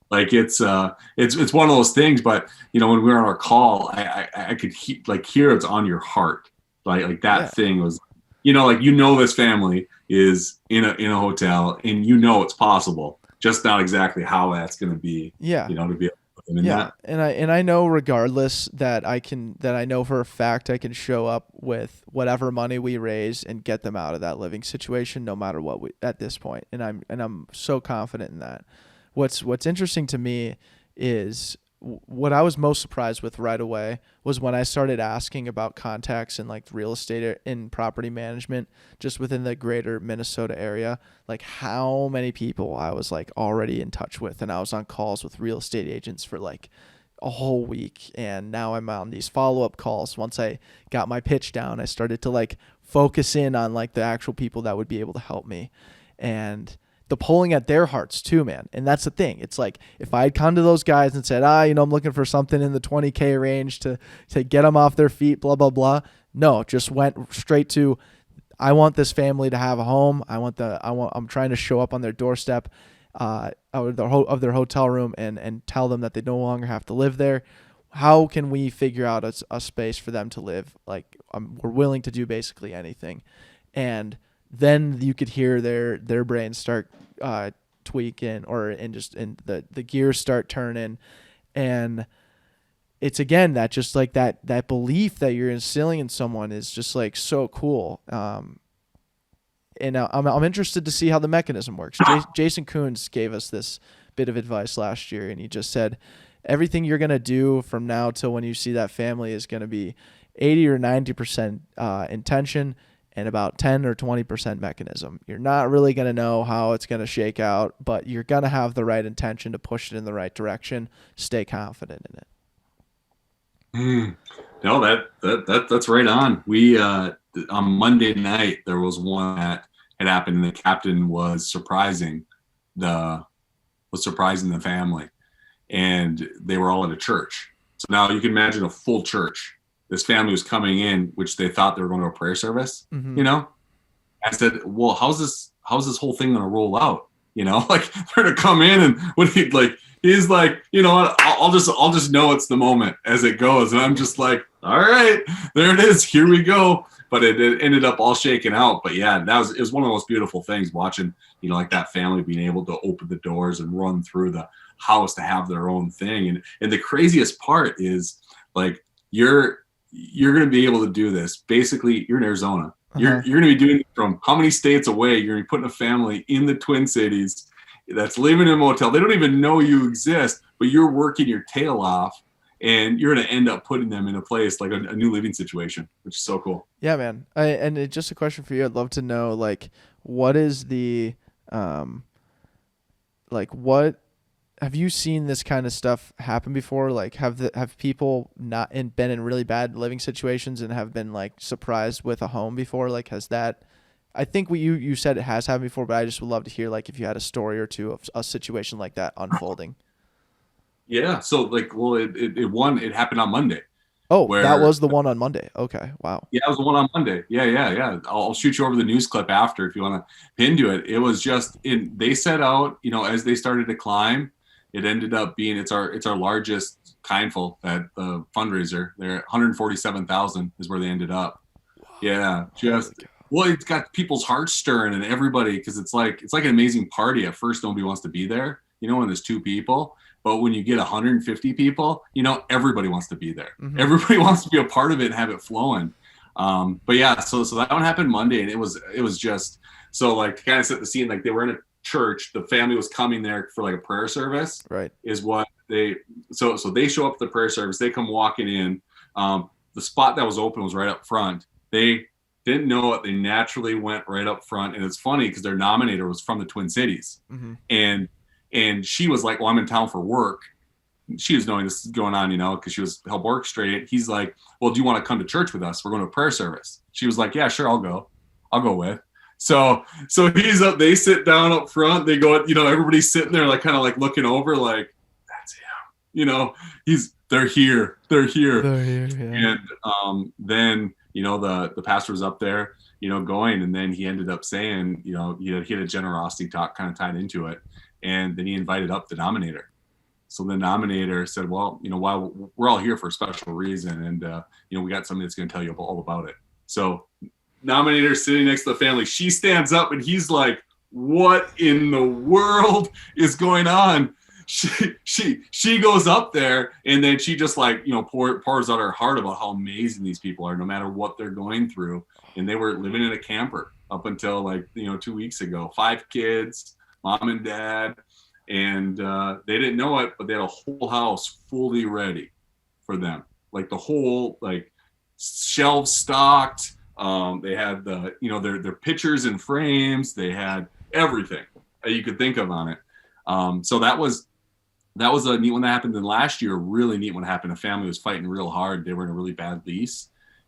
like it's one of those things. But when we were on our call, I could hear it's on your heart. Like that thing was, this family is in a hotel, and it's possible. Just not exactly how that's going to be. Yeah. To be able to put them in that. And I know regardless that I know for a fact I can show up with whatever money we raise and get them out of that living situation, no matter what at this point. And I'm so confident in that. What's interesting to me is what I was most surprised with right away was when I started asking about contacts in like real estate and property management just within the greater Minnesota area, like how many people I was like already in touch with. And I was on calls with real estate agents for like a whole week. And now I'm on these follow-up calls. Once I got my pitch down, I started to like focus in on like the actual people that would be able to help me. And the pulling at their hearts too, man. And that's the thing. It's like if I had come to those guys and said, I'm looking for something in the 20K range to get them off their feet, blah, blah, blah. No, just went straight to, I want this family to have a home. I'm trying to show up on their doorstep of their hotel room and tell them that they no longer have to live there. How can we figure out a space for them to live? Like we're willing to do basically anything. And then you could hear their brains start tweaking and the gears start turning. And it's again that just like that belief that you're instilling in someone is just like so cool. And I'm interested to see how the mechanism works. Jason Coons gave us this bit of advice last year, and he just said everything you're going to do from now till when you see that family is going to be 80 or 90% intention and about 10 or 20% mechanism. You're not really going to know how it's going to shake out, but you're going to have the right intention to push it in the right direction. Stay confident in it. No, that's right on. We on Monday night there was one that had happened, and the captain was surprising the family, and they were all at a church. So now you can imagine a full church. This family was coming in, which they thought they were going to a prayer service. Mm-hmm. I said, well, how's this whole thing going to roll out? Like they're going to come in, and what he's like, I'll just know it's the moment as it goes. And I'm just like, all right, there it is. Here we go. but it ended up all shaken out. But yeah, it was one of the most beautiful things watching, like that family being able to open the doors and run through the house to have their own thing. And the craziest part is like, you're going to be able to do this. Basically, you're in Arizona. You're going to be doing it from how many states away? You're going to be putting a family in the Twin Cities that's living in a motel. They don't even know you exist, but you're working your tail off, and you're going to end up putting them in a place like a new living situation, which is so cool. Yeah, man. Just a question for you. I'd love to know, like, what is the, what have you seen this kind of stuff happen before? Like, have people been in really bad living situations and have been like surprised with a home before? Like, has that? I think what you said it has happened before, but I just would love to hear like if you had a story or two of a situation like that unfolding. Yeah. So like, well, it happened on Monday. Oh, that was the one on Monday. Okay. Wow. Yeah, it was the one on Monday. Yeah. I'll shoot you over the news clip after if you want to pin to it. It was just they set out, as they started to climb. It ended up being it's our largest kindful at the fundraiser. They're 147,000 is where they ended up. Yeah, it's got people's hearts stirring and everybody, because it's like an amazing party. At first, nobody wants to be there, when there's 2 people. But when you get 150 people, everybody wants to be there. Mm-hmm. Everybody wants to be a part of it and have it flowing. But yeah, so that one happened Monday, and it was just so like kind of set the scene. Like they were in a church, the family was coming there for like a prayer service, right? Is what so they show up at the prayer service, they come walking in, the spot that was open was right up front. They didn't know it, they naturally went right up front. And it's funny because their nominator was from the Twin Cities. Mm-hmm. and she was like, well, I'm in town for work. She was knowing this is going on, because she was help orchestrate. He's like, well, do you want to come to church with us? We're going to a prayer service. She was like, yeah, sure, I'll go with. So he's up, they sit down up front, they go, everybody's sitting there like kind of like looking over like, that's him, they're here. Yeah. And then, the pastor was up there, going, and then he ended up saying, he had a generosity talk kind of tied into it. And then he invited up the nominator. So the nominator said, well, while we're all here for a special reason, and, we got somebody that's going to tell you all about it. So nominator sitting next to the family, she stands up and he's like, what in the world is going on? She goes up there, and then she just like, pours out her heart about how amazing these people are, no matter what they're going through. And they were living in a camper up until like, 2 weeks ago, 5 kids, mom and dad. And they didn't know it, but they had a whole house fully ready for them. Like the whole, like, shelves stocked. They had the, their pictures and frames. They had everything that you could think of on it. So that was a neat one that happened. Then last year, a really neat one happened. A family was fighting real hard. They were in a really bad lease,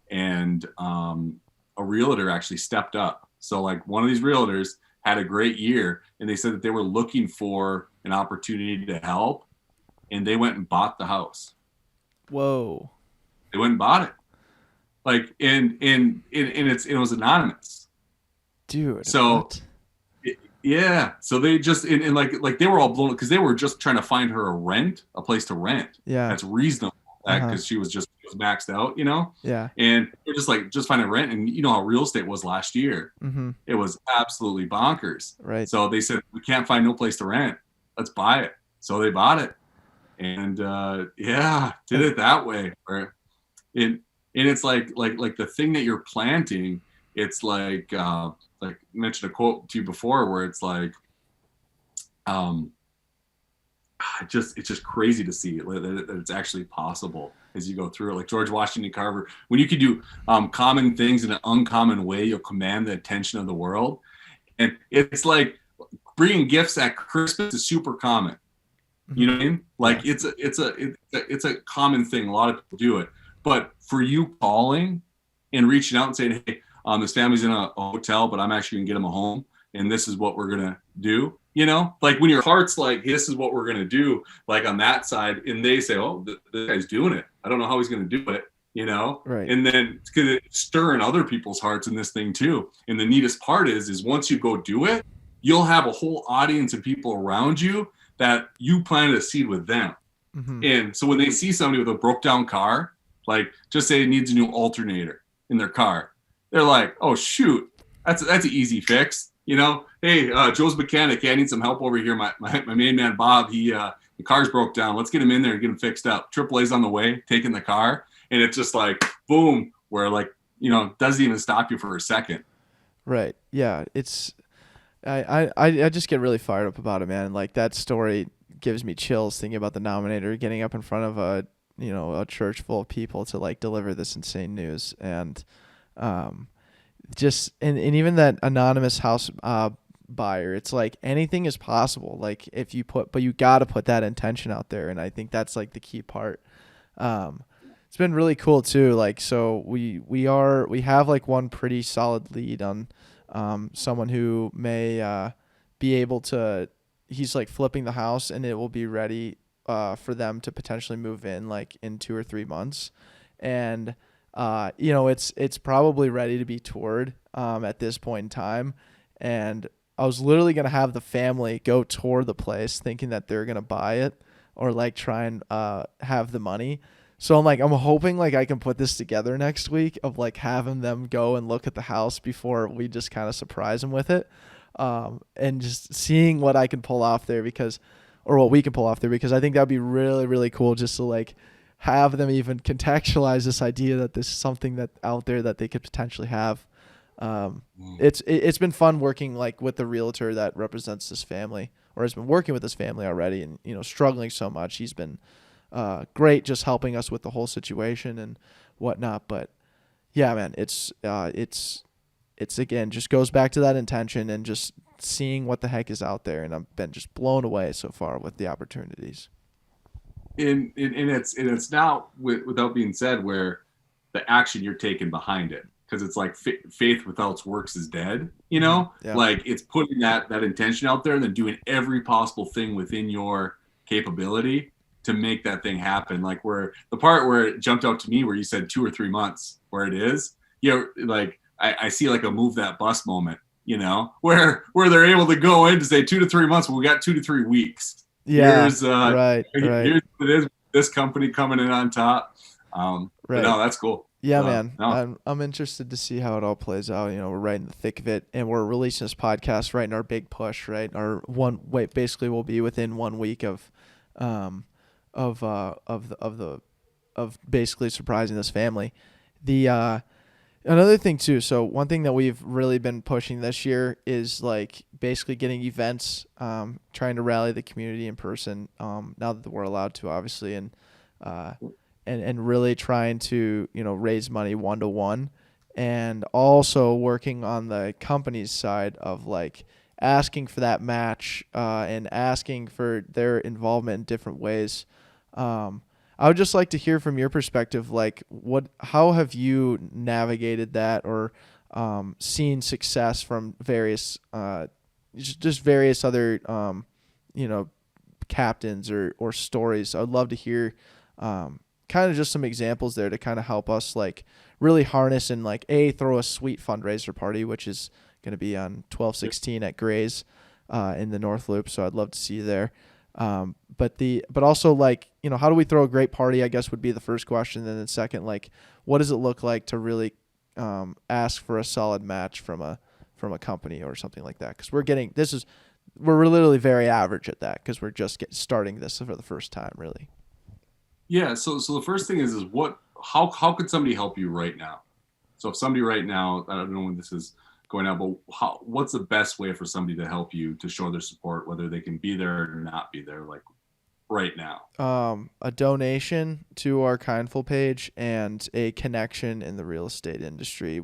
and a realtor actually stepped up. So like one of these realtors had a great year, and they said that they were looking for an opportunity to help, and they went and bought the house. Whoa. They went and bought it. Like, and it was anonymous. Dude. So yeah. So they just, and like they were all blown because they were just trying to find her a place to rent. Yeah. That's reasonable. Because she was maxed out, Yeah. And they're just finding rent. And you know how real estate was last year. Mm-hmm. It was absolutely bonkers. Right. So they said, we can't find no place to rent. Let's buy it. So they bought it. And did it that way. And it's like the thing that you're planting, it's like I mentioned a quote to you before where it's like, it's just crazy to see that it's actually possible as you go through it. Like George Washington Carver, when you can do common things in an uncommon way, you'll command the attention of the world. And it's like bringing gifts at Christmas is super common. You know what I mean? Like it's a common thing. A lot of people do it. But for you calling and reaching out and saying, hey, this family's in a hotel, but I'm actually gonna get them a home, and this is what we're gonna do. Like when your heart's like, this is what we're going to do, like on that side, and they say, oh, this guy's doing it. I don't know how he's going to do it, Right. And then it's going to stir in other people's hearts in this thing too. And the neatest part is once you go do it, you'll have a whole audience of people around you that you planted a seed with them. Mm-hmm. And so when they see somebody with a broke down car, like just say it needs a new alternator in their car, they're like, oh shoot, that's an easy fix. Hey, Joe's mechanic. I need some help over here. My main man Bob, the car's broke down. Let's get him in there and get him fixed up. AAA's on the way, taking the car, and it's just like boom, where like doesn't even stop you for a second. Right. Yeah. I just get really fired up about it, man. Like that story gives me chills thinking about the nominator getting up in front of a church full of people to like deliver this insane news. And just and even that anonymous house buyer, it's like anything is possible. Like but you got to put that intention out there. And I think that's like the key part. It's been really cool too. Like, so we have like one pretty solid lead on someone who may be able to, he's like flipping the house and it will be ready for them to potentially move in like in 2 or 3 months. And it's probably ready to be toured at this point in time. And I was literally going to have the family go tour the place thinking that they're going to buy it or like try and have the money. So I'm hoping like I can put this together next week of like having them go and look at the house before we just kind of surprise them with it. And just seeing what I can pull off there or what we can pull off there, because I think that'd be really, really cool just to like have them even contextualize this idea that this is something that out there that they could potentially have. It's been fun working like with the realtor that represents this family or has been working with this family already and, struggling so much. He's been great just helping us with the whole situation and whatnot. But yeah, man, it's again, just goes back to that intention and just seeing what the heck is out there. And I've been just blown away so far with the opportunities. And it's now without being said where the action you're taking behind it. Cause it's like faith without works is dead, Yeah. like it's putting that intention out there and then doing every possible thing within your capability to make that thing happen. Like where the part where it jumped out to me where you said 2 or 3 months where it is, like I see like a move that bus moment, where they're able to go in to say 2 to 3 months, but we got 2 to 3 weeks. Yeah. Here's, right. Here's what it is, this company coming in on top. Right. No, that's cool. Yeah, man. No. I'm interested to see how it all plays out. We're right in the thick of it, and we're releasing this podcast right in our big push, right? Basically we'll be within 1 week of basically surprising this family. The another thing too, so one thing that we've really been pushing this year is like basically getting events, trying to rally the community in person, now that we're allowed to, obviously, and really trying to raise money 1-to-1, and also working on the company's side of like asking for that match and asking for their involvement in different ways. I would just like to hear from your perspective, like how have you navigated that or seen success from various just various other captains or stories. I'd love to hear kind of just some examples there to kind of help us like really harness and like throw a sweet fundraiser party, which is going to be on 12/16 at Gray's in the North Loop. So I'd love to see you there. But also like, how do we throw a great party, I guess would be the first question. And then second, like, what does it look like to really ask for a solid match from a company or something like that? Cause we're literally very average at that. Cause we're just starting this for the first time, really. Yeah. So the first thing is how could somebody help you right now? So if somebody right now, I don't know when this is going out, but what's the best way for somebody to help you to show their support, whether they can be there or not be there, like right now? A donation to our Kindful page and a connection in the real estate industry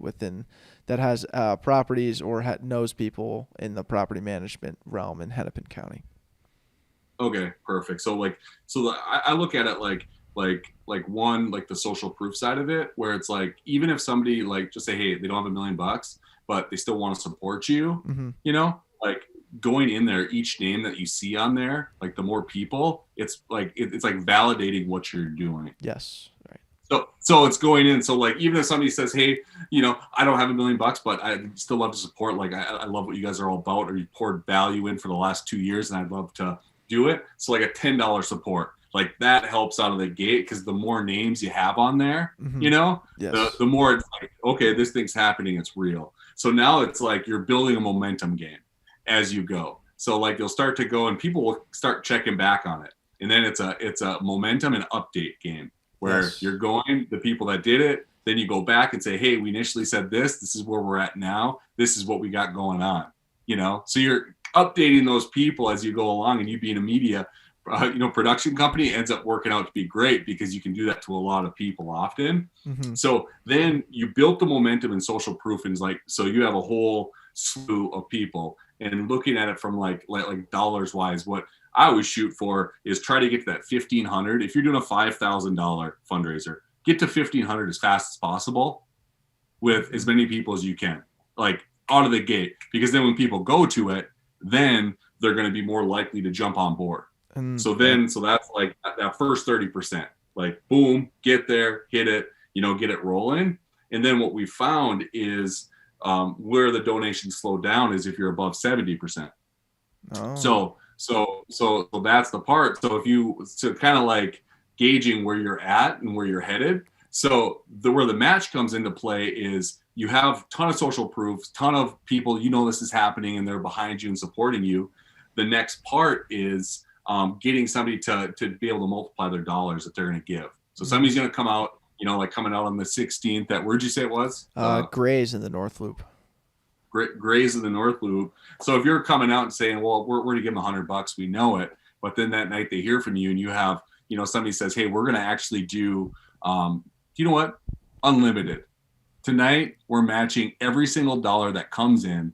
that has properties or knows people in the property management realm in Hennepin County. Okay, perfect. So I look at it like one, like the social proof side of it, where it's like, even if somebody like just say, hey, they don't have $1 million, but they still want to support you, mm-hmm. Like going in there, each name that you see on there, like the more people, it's like, it's like validating what you're doing. Yes. Right. So it's going in. So like, even if somebody says, hey, I don't have $1 million, but I still love to support. Like, I love what you guys are all about, or you poured value in for the last 2 years and I'd love to do it. So like a $10 support, like that helps out of the gate, because the more names you have on there, Mm-hmm. you know, Yes. the more it's like, okay, this thing's happening, it's real. So now it's like you're building a momentum game as you go. So like you'll start to go and people will start checking back on it. And then it's a momentum and update game where Yes. you're going, the people that did it, then you go back and say, hey, we initially said this is where we're at now. This is what we got going on, you know? So you're updating those people as you go along, and you being a media, production company ends up working out to be great because you can do that to a lot of people often. Mm-hmm. So then you built the momentum and social proof, and like, so you have a whole slew of people, and looking at it from like dollars wise, what I always shoot for is try to get to that 1,500. If you're doing a $5,000 fundraiser, get to 1,500 as fast as possible with as many people as you can, like out of the gate, because then when people go to it, then they're going to be more likely to jump on board. So that's like that first 30%, like boom, get there, hit it, get it rolling. And then what we found is where the donations slow down is if you're above 70%. So that's the part. So if you kind of like gauging where you're at and where you're headed. So where the match comes into play is you have a ton of social proof, ton of people, this is happening and they're behind you and supporting you. The next part is getting somebody to be able to multiply their dollars that they're going to give. So somebody's going to come out, like coming out on the 16th. Where'd you say it was? Gray's in the North Loop. Gray's in the North Loop. So if you're coming out and saying, well, we're going to give them $100, we know it. But then that night they hear from you and you have, somebody says, hey, we're going to actually do, you know what? Unlimited. Tonight, we're matching every single dollar that comes in,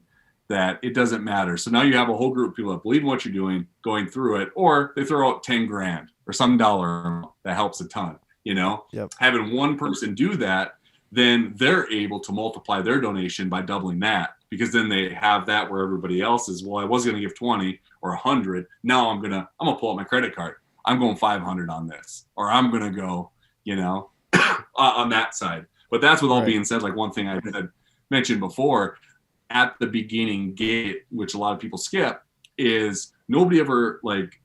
that it doesn't matter. So now you have a whole group of people that believe in what you're doing, going through it, or they throw out 10 grand or some dollar amount. That helps a ton, Yep. Having one person do that, then they're able to multiply their donation by doubling that, because then they have that where everybody else is, well, I was going to give 20 or 100. Now I'm going to pull out my credit card. I'm going 500 on this, or I'm going to go, on that side. But that's with all being said, like one thing I had mentioned before at the beginning gate, which a lot of people skip, is nobody ever like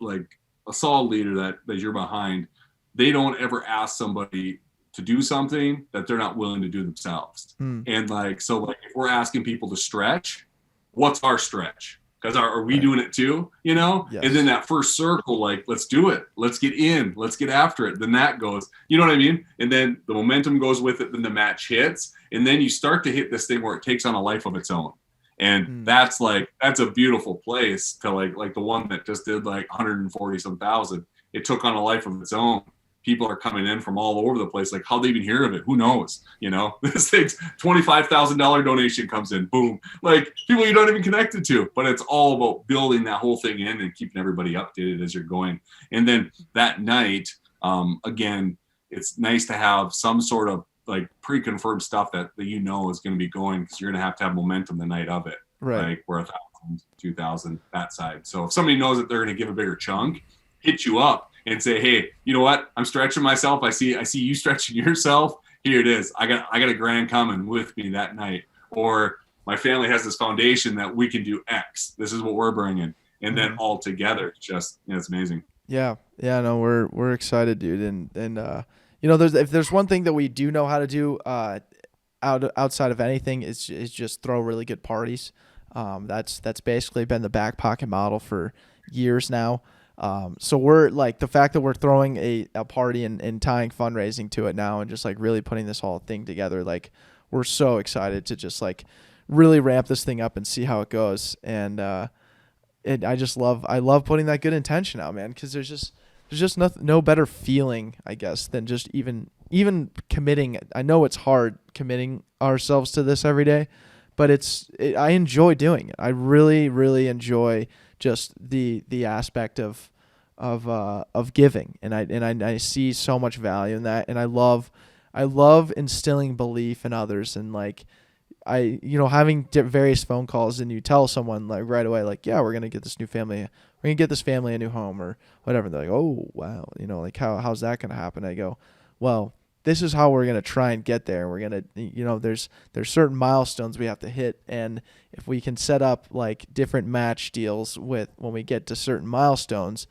a solid leader that you're behind. They don't ever ask somebody to do something that they're not willing to do themselves. And so if we're asking people to stretch, what's our stretch? Because are we doing it too? Yes. And then that first circle, like, let's do it. Let's get in. Let's get after it. Then that goes, you know what I mean? And then the momentum goes with it. Then the match hits. And then you start to hit this thing where it takes on a life of its own. And that's a beautiful place to like the one that just did like 140 some thousand. It took on a life of its own. People are coming in from all over the place. Like, how'd they even hear of it? Who knows? This thing's $25,000 donation comes in, boom. Like, people you don't even connected to, but it's all about building that whole thing in and keeping everybody updated as you're going. And then that night, again, it's nice to have some sort of like pre-confirmed stuff that is going to be going, because you're going to have momentum the night of it. Right. Like, we're 1,000, 2,000, that side. So if somebody knows that they're going to give a bigger chunk, hit you up and say, hey, you know what? I'm stretching myself. I see you stretching yourself. Here it is. I got a grand coming with me that night. Or my family has this foundation that we can do X. This is what we're bringing. And then all together, just, it's amazing. Yeah. Yeah. No, we're excited, dude. And if there's one thing that we do know how to do, outside of anything is just throw really good parties. That's basically been the back pocket model for years now. So we're like, the fact that we're throwing a party and tying fundraising to it now and just like really putting this whole thing together, like we're so excited to just like really ramp this thing up and see how it goes. And I love putting that good intention out, man, because there's just no better feeling, I guess, than just even committing. I know it's hard committing ourselves to this every day, but I enjoy doing it. I really, really enjoy just the aspect of giving, and I see so much value in that, and I love instilling belief in others, and like having various phone calls, and you tell someone like right away, like, yeah, we're gonna get this family a new home or whatever. They're like, oh wow, like how's that gonna happen? I go, well, this is how we're going to try and get there. We're going to, there's certain milestones we have to hit. And if we can set up like different match deals when we get to certain milestones,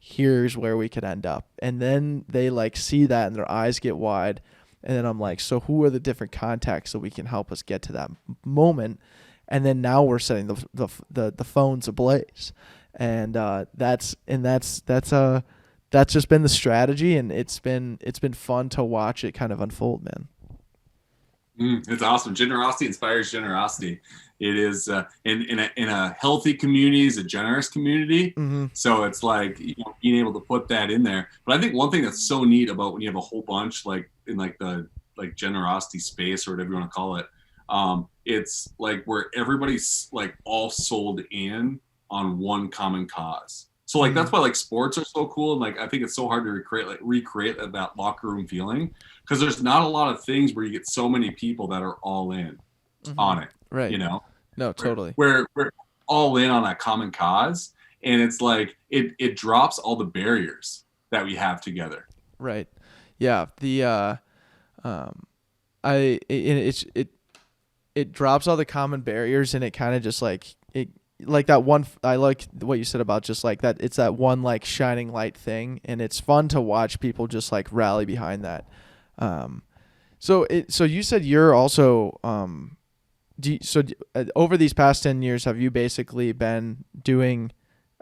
here's where we could end up. And then they like see that and their eyes get wide. And then I'm like, so who are the different contacts that we can help us get to that moment? And then now we're setting the phones ablaze. And that's just been the strategy, and it's been fun to watch it kind of unfold, man. It's awesome. Generosity inspires generosity. It is in a healthy community, is a generous community. Mm-hmm. So it's like, you know, being able to put that in there. But I think one thing that's so neat about when you have a whole bunch like in like the like generosity space or whatever you want to call it, it's like where everybody's like all sold in on one common cause. So like that's why like sports are so cool, and like I think it's so hard to recreate that locker room feeling, because there's not a lot of things where you get so many people that are all in on it. Right. You know? No, totally. We're all in on that common cause, and it's like it drops all the barriers that we have together. Right. Yeah. The it drops all the common barriers, and it kind of just like it. Like that one, I like what you said about just like that. It's that one like shining light thing, and it's fun to watch people just like rally behind that. So you said you're also over these past 10 years, have you basically been doing?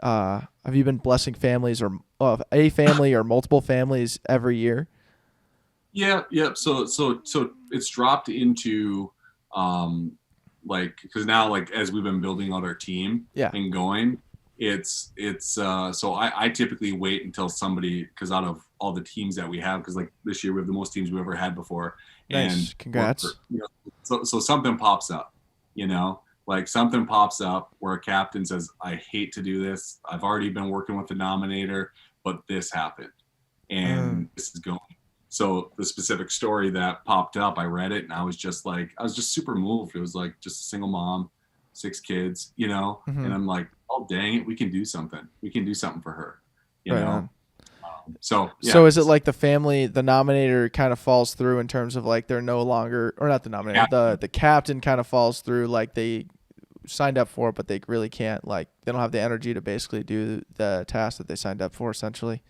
Have you been blessing families or a family or multiple families every year? Yeah. So it's dropped into like, because now like as we've been building out our team and going, it's so I typically wait until somebody, because out of all the teams that we have, because like this year we have the most teams we ever had before. Nice. And Congrats. You know, so something pops up, you know, like something pops up where a captain says, I hate to do this, I've already been working with the nominator, but this happened and this is going. So the specific story that popped up, I read it and I was just super moved. It was like just a single mom, 6 kids, you know, and I'm like, oh, dang it, we can do something. We can do something for her, you know? So is it like the family, the nominator kind of falls through in terms of like they're no longer, or not the nominator, the captain kind of falls through, like they signed up for it, but they really can't, like they don't have the energy to basically do the task that they signed up for, essentially.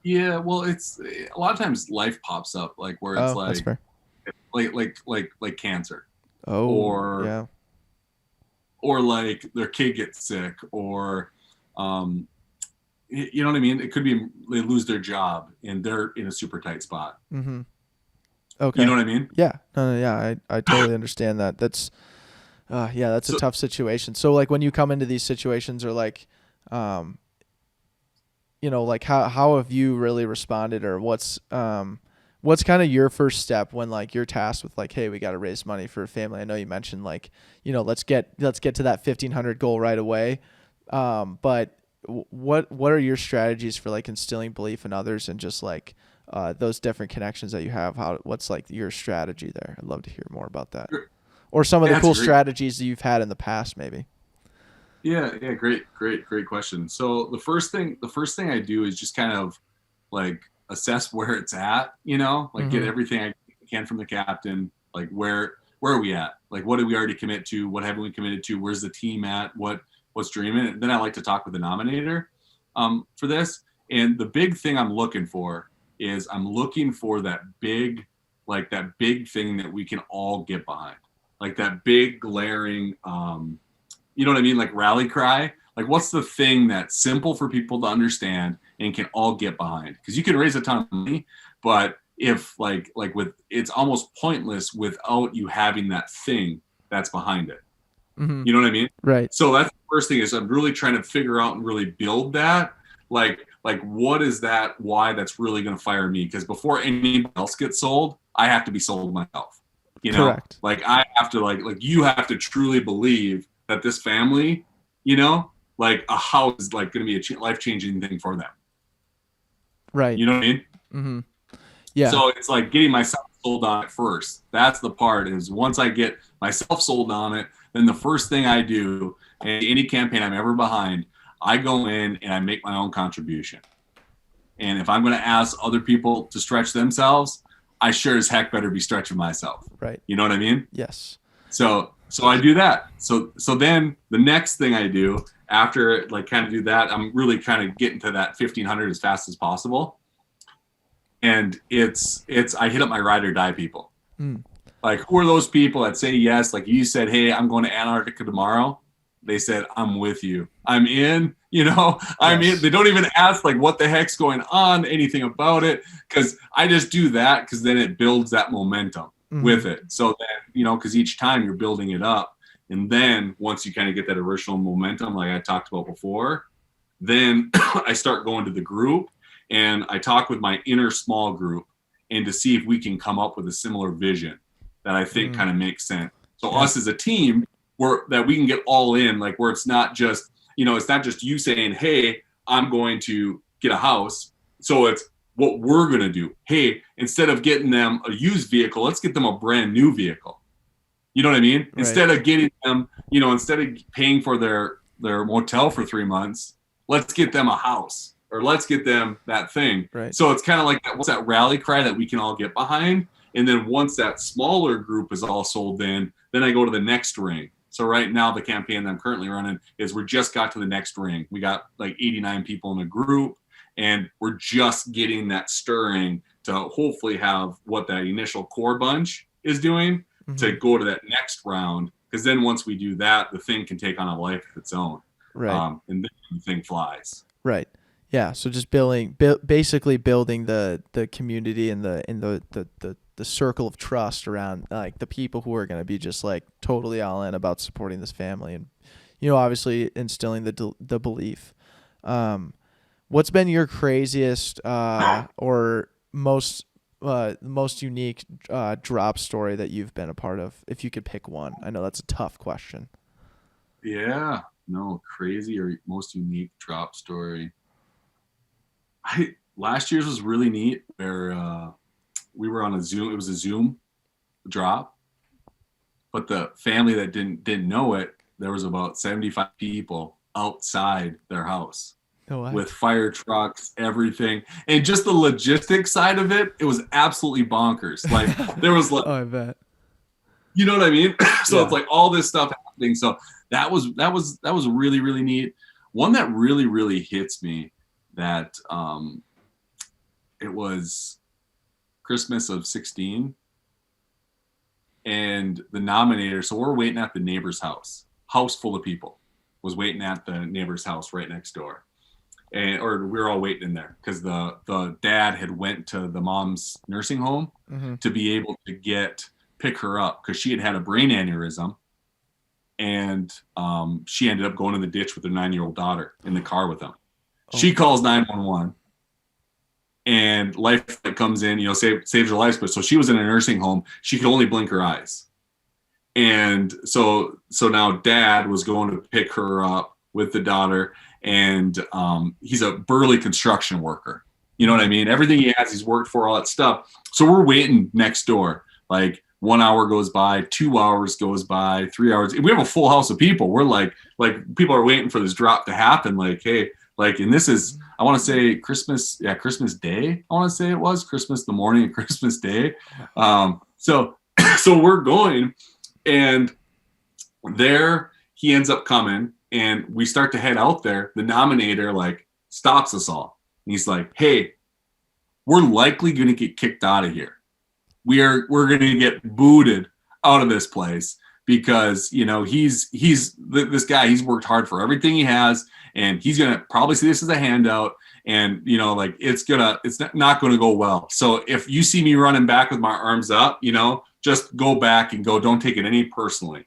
Yeah, well, it's a lot of times life pops up like where it's that's fair. like cancer. Or like their kid gets sick, or you know what I mean? It could be they lose their job and they're in a super tight spot. Mm-hmm. Okay. You know what I mean? Yeah. No, yeah, I totally understand that. That's that's a tough situation. So like when you come into these situations, or like you know, like how have you really responded, or what's kind of your first step when like you're tasked with like, hey, we got to raise money for a family? I know you mentioned like, you know, let's get to that 1,500 goal right away. But what are your strategies for like instilling belief in others, and just like those different connections that you have? What's like your strategy there? I'd love to hear more about that, or some of the cool strategies that you've had in the past, maybe. Yeah, great question. So the first thing I do is just kind of like assess where it's at, you know, like get everything I can from the captain, like where are we at? Like what did we already commit to? What haven't we committed to? Where's the team at? What's dreaming? And then I like to talk with the nominator for this. And the big thing I'm looking for is that big thing that we can all get behind. Like that big glaring you know what I mean? Like rally cry. Like what's the thing that's simple for people to understand and can all get behind? Because you can raise a ton of money, but if like with, it's almost pointless without you having that thing that's behind it. Mm-hmm. You know what I mean? Right. So that's the first thing, is I'm really trying to figure out and really build that. Like what is that? Why that's really going to fire me? Because before anybody else gets sold, I have to be sold myself. You know, correct. Like I have to like you have to truly believe that this family, you know, like a house is like going to be a life-changing thing for them. Right. You know what I mean? Mm-hmm. Yeah. So it's like getting myself sold on it first. That's the part, is once I get myself sold on it, then the first thing I do, and any campaign I'm ever behind, I go in and I make my own contribution. And if I'm going to ask other people to stretch themselves, I sure as heck better be stretching myself. Right. You know what I mean? Yes. So I do that. So then the next thing I do after like kind of do that, I'm really kind of getting to that 1,500 as fast as possible. And it's I hit up my ride or die people. Like, who are those people that say yes? Like you said, hey, I'm going to Antarctica tomorrow. They said, I'm with you. I'm in, I'm in. They don't even ask like what the heck's going on, anything about it. Cause I just do that because then it builds that momentum with it. So then, because each time you're building it up. And then once you kind of get that original momentum, like I talked about before, then I start going to the group and I talk with my inner small group and to see if we can come up with a similar vision that I think kind of makes sense. So us as a team, that we can get all in, like where it's not just, it's not just you saying, hey, I'm going to get a house. So it's what we're going to do. Hey, instead of getting them a used vehicle, let's get them a brand new vehicle. You know what I mean? Right. Instead of getting them, instead of paying for their motel for 3 months, let's get them a house or let's get them that thing. Right. So it's kind of like what's that rally cry that we can all get behind. And then once that smaller group is all sold in, then I go to the next ring. So right now the campaign that I'm currently running is we just got to the next ring. We got like 89 people in the group and we're just getting that stirring to hopefully have what that initial core bunch is doing to go to that next round. Because then once we do that, the thing can take on a life of its own. Right. And then the thing flies. Right. Yeah. So just basically building the community and the circle of trust around like the people who are going to be just like totally all in about supporting this family and, obviously instilling the belief. What's been your craziest or most unique drop story that you've been a part of? If you could pick one, I know that's a tough question. Yeah, no, crazy or most unique drop story. Last year's was really neat where, we were on a Zoom. It was a Zoom drop, but the family that didn't know it, there was about 75 people outside their house with fire trucks, everything, and just the logistics side of it. It was absolutely bonkers. Like there was like, I bet. You know what I mean? So it's like all this stuff happening. So that was really, really neat. One that really, really hits me that it was Christmas of 16 and the nominator. So we're waiting at the neighbor's house full of people was waiting at the neighbor's house right next door. Or we were all waiting in there because the dad had went to the mom's nursing home to be able to pick her up because she had a brain aneurysm and she ended up going in the ditch with her 9-year-old daughter in the car with them. She calls 911. And life that comes in, saves her life. But so she was in a nursing home. She could only blink her eyes. And so now dad was going to pick her up with the daughter. And he's a burly construction worker. You know what I mean? Everything he has, he's worked for, all that stuff. So we're waiting next door. Like 1 hour goes by, 2 hours goes by, 3 hours. We have a full house of people. We're like people are waiting for this drop to happen. Like, hey, and this is, I want to say Christmas Day. I want to say it was Christmas, the morning of Christmas Day. So we're going and there he ends up coming and we start to head out there. The nominator stops us all. And he's like, hey, we're likely going to get kicked out of here. We're going to get booted out of this place because, this guy, he's worked hard for everything he has. And he's going to probably see this as a handout and, it's not going to go well. So if you see me running back with my arms up, just go back and go, don't take it any personally.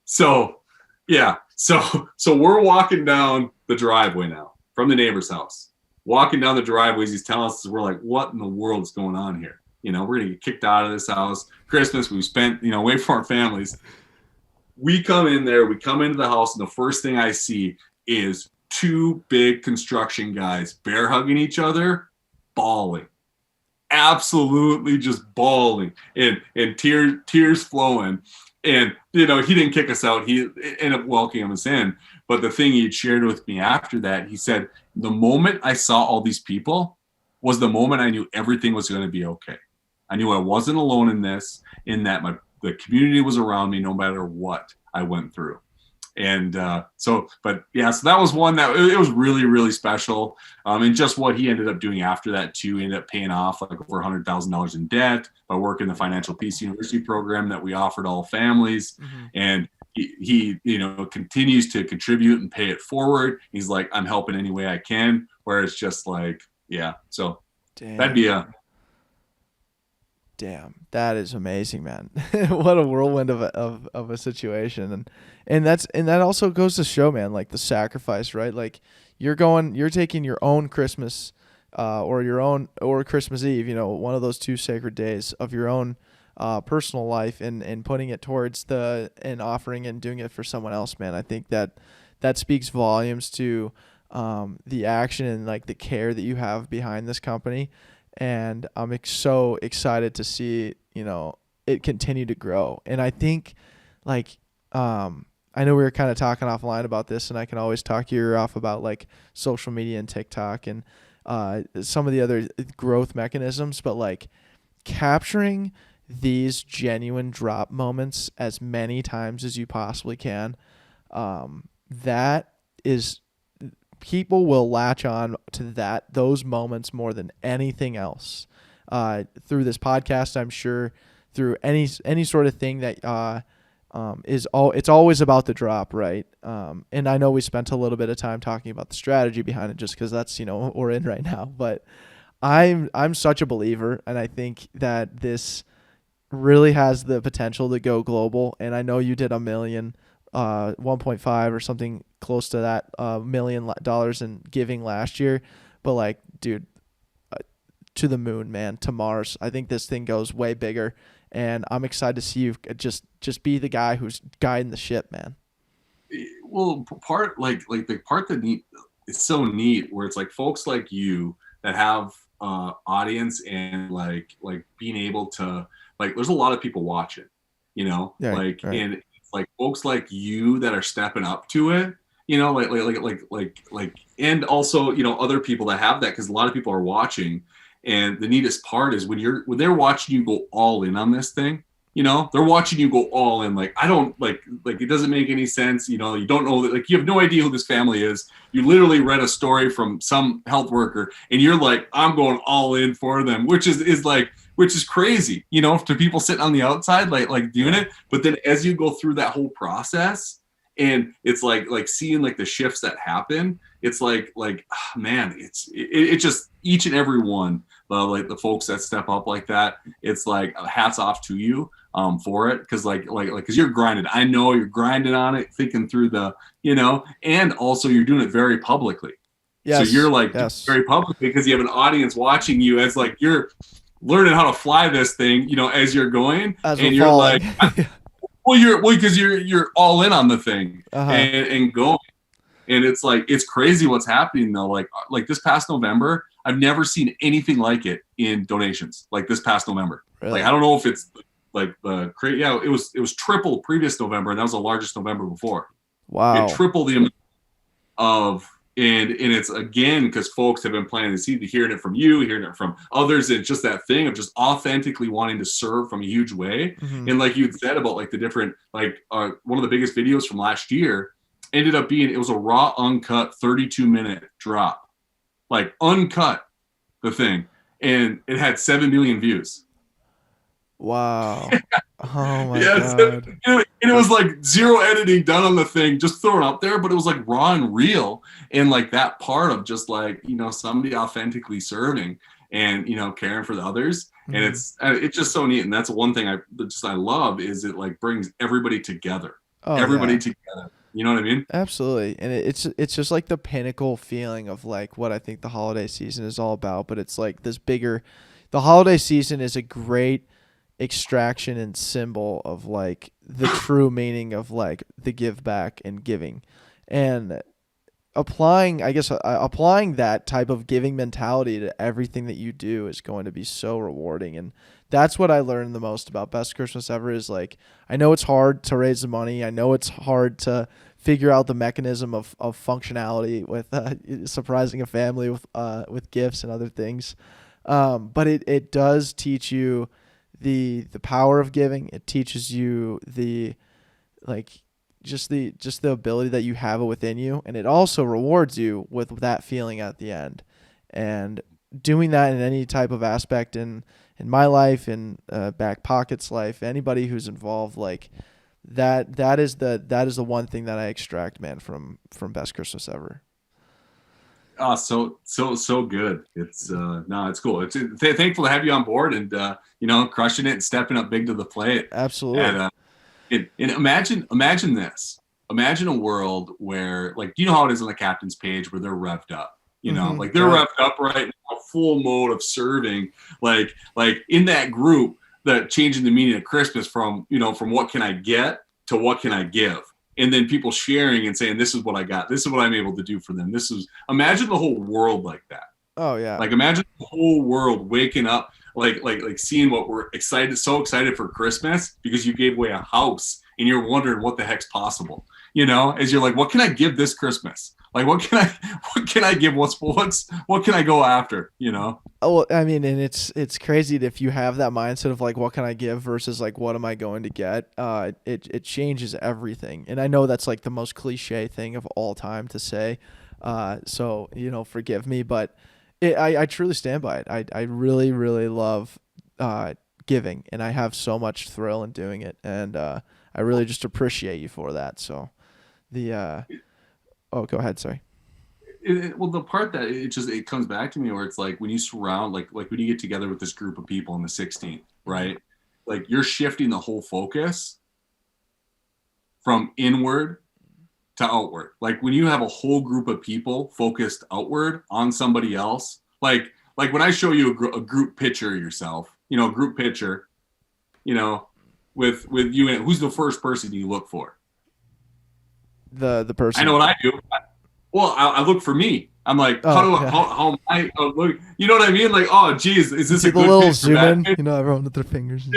So, yeah. So we're walking down the driveway now from the neighbor's house, walking down the driveways. He's telling us, we're like, what in the world is going on here? We're going to get kicked out of this house. Christmas, we spent, away from our families. We come in there, we come into the house, and the first thing I see is 2 big construction guys bear hugging each other, bawling, absolutely just bawling, and tears flowing. And he didn't kick us out. He ended up welcoming us in. But the thing he had shared with me after that, he said, the moment I saw all these people was the moment I knew everything was going to be okay. I knew I wasn't alone in this, in that the community was around me no matter what I went through. And but yeah, so that was one that it was really, really special. And just what he ended up doing after that too, ended up paying off like over $100,000 in debt by working the Financial Peace University program that we offered all families. Mm-hmm. And he continues to contribute and pay it forward. He's like, I'm helping any way I can. Where it's just like, yeah. So that'd be Damn, that is amazing, man. What a whirlwind of a situation. And that also goes to show, man, like the sacrifice, right? Like you're taking your own Christmas or Christmas Eve, one of those two sacred days of your own personal life and putting it towards and offering and doing it for someone else, man. I think that speaks volumes to the action and like the care that you have behind this company. And I'm so excited to see, it continue to grow. And I think like, I know we were kind of talking offline about this, and I can always talk your ear off about like social media and TikTok and some of the other growth mechanisms, but like capturing these genuine drop moments as many times as you possibly can, that is, people will latch on to those moments more than anything else. Through this podcast, I'm sure, through any sort of thing that it's always about the drop, right? And I know we spent a little bit of time talking about the strategy behind it, just because that's what we're in right now. But I'm such a believer, and I think that this really has the potential to go global. And I know you did $1 million, 1.5 or something close to that $1 million in giving last year, but like, dude, to the moon, man, to Mars. I think this thing goes way bigger, and I'm excited to see you just be the guy who's guiding the ship, man. Well, the part that it's so neat, where it's like folks like you that have audience and like being able to, like, there's a lot of people watching, Yeah, right. And it's like folks like you that are stepping up to it, and also, other people that have that, because a lot of people are watching. And the neatest part is when they're watching you go all in on this thing, they're watching you go all in. Like, I don't like it doesn't make any sense. You don't know that, like, you have no idea who this family is. You literally read a story from some health worker and you're like, I'm going all in for them, which is crazy, to people sitting on the outside, like doing it. But then as you go through that whole process, and it's like seeing like the shifts that happen, it's like, man, it just, each and every one, like the folks that step up like that, it's like hats off to you for it. Cause cause you're grinding. I know you're grinding on it, thinking through and also you're doing it very publicly. Yes. So you're like very public because you have an audience watching you as like you're learning how to fly this thing, as you're going, and you're falling. Like, because you're all in on the thing and going. And it's like, it's crazy what's happening though. Like this past November, I've never seen anything like it in donations. Like this past November, really? Like, I don't know if it's like it was triple previous November, and that was the largest November before. Wow. It tripled the amount of, and it's again, because folks have been planting the seed, hearing it from you, hearing it from others. And just that thing of just authentically wanting to serve from a huge way. Mm-hmm. And like you said about like the different, like one of the biggest videos from last year ended up being, it was a raw, uncut 32-minute drop, like uncut, the thing. And it had 7 million views. Wow. Oh my God. And it was like zero editing done on the thing, just thrown up there, but it was like raw and real. And like that part of just like, somebody authentically serving and, caring for the others. Mm-hmm. And it's just so neat. And that's one thing I love, is it like brings everybody together. Together. You know what I mean? Absolutely. And it's just like the pinnacle feeling of like what I think the holiday season is all about. But it's like this bigger, the holiday season is a great extraction and symbol of like the true meaning of like the give back and giving, and applying that type of giving mentality to everything that you do is going to be so rewarding. And that's what I learned the most about Best Christmas Ever, is like, I know it's hard to raise the money. I know it's hard to figure out the mechanism of functionality with surprising a family with gifts and other things. But it does teach you the power of giving. It teaches you the just the ability that you have it within you, and it also rewards you with that feeling at the end. And doing that in any type of aspect in my life, in Backpocket's life, anybody who's involved, like that is the one thing that I extract, man, from Best Christmas Ever. Oh, so good. It's no, it's cool. It's thankful to have you on board and crushing it and stepping up big to the plate. Absolutely. And imagine this. Imagine a world where, like, do you know how it is on the captain's page where they're revved up? Like they're revved up right now, full mode of serving. Like in that group, that changing the meaning of Christmas from what can I get to what can I give. And then people sharing and saying, this is what I got. This is what I'm able to do for them. Imagine the whole world like that. Oh yeah. Like imagine the whole world waking up, like seeing what we're so excited for Christmas because you gave away a house and you're wondering what the heck's possible, as you're like, what can I give this Christmas? Like, what can I give? What can I go after? Oh, I mean, and it's crazy if you have that mindset of like, what can I give versus like, what am I going to get? It changes everything. And I know that's like the most cliche thing of all time to say. So, forgive me, but I truly stand by it. I really, really love, giving, and I have so much thrill in doing it. And, I really just appreciate you for that. So oh, go ahead. Sorry. Well, the part that it comes back to me where it's like when you surround, like when you get together with this group of people on the 16th, right? Like you're shifting the whole focus from inward to outward. Like when you have a whole group of people focused outward on somebody else, like when I show you a group picture of yourself, a group picture, with you in it, who's the first person you look for? The person. I know what I do. I look for me. I'm like, how am I look? You know what I mean? Like, oh, geez, is this a good little picture? Zoom in, everyone with their fingers.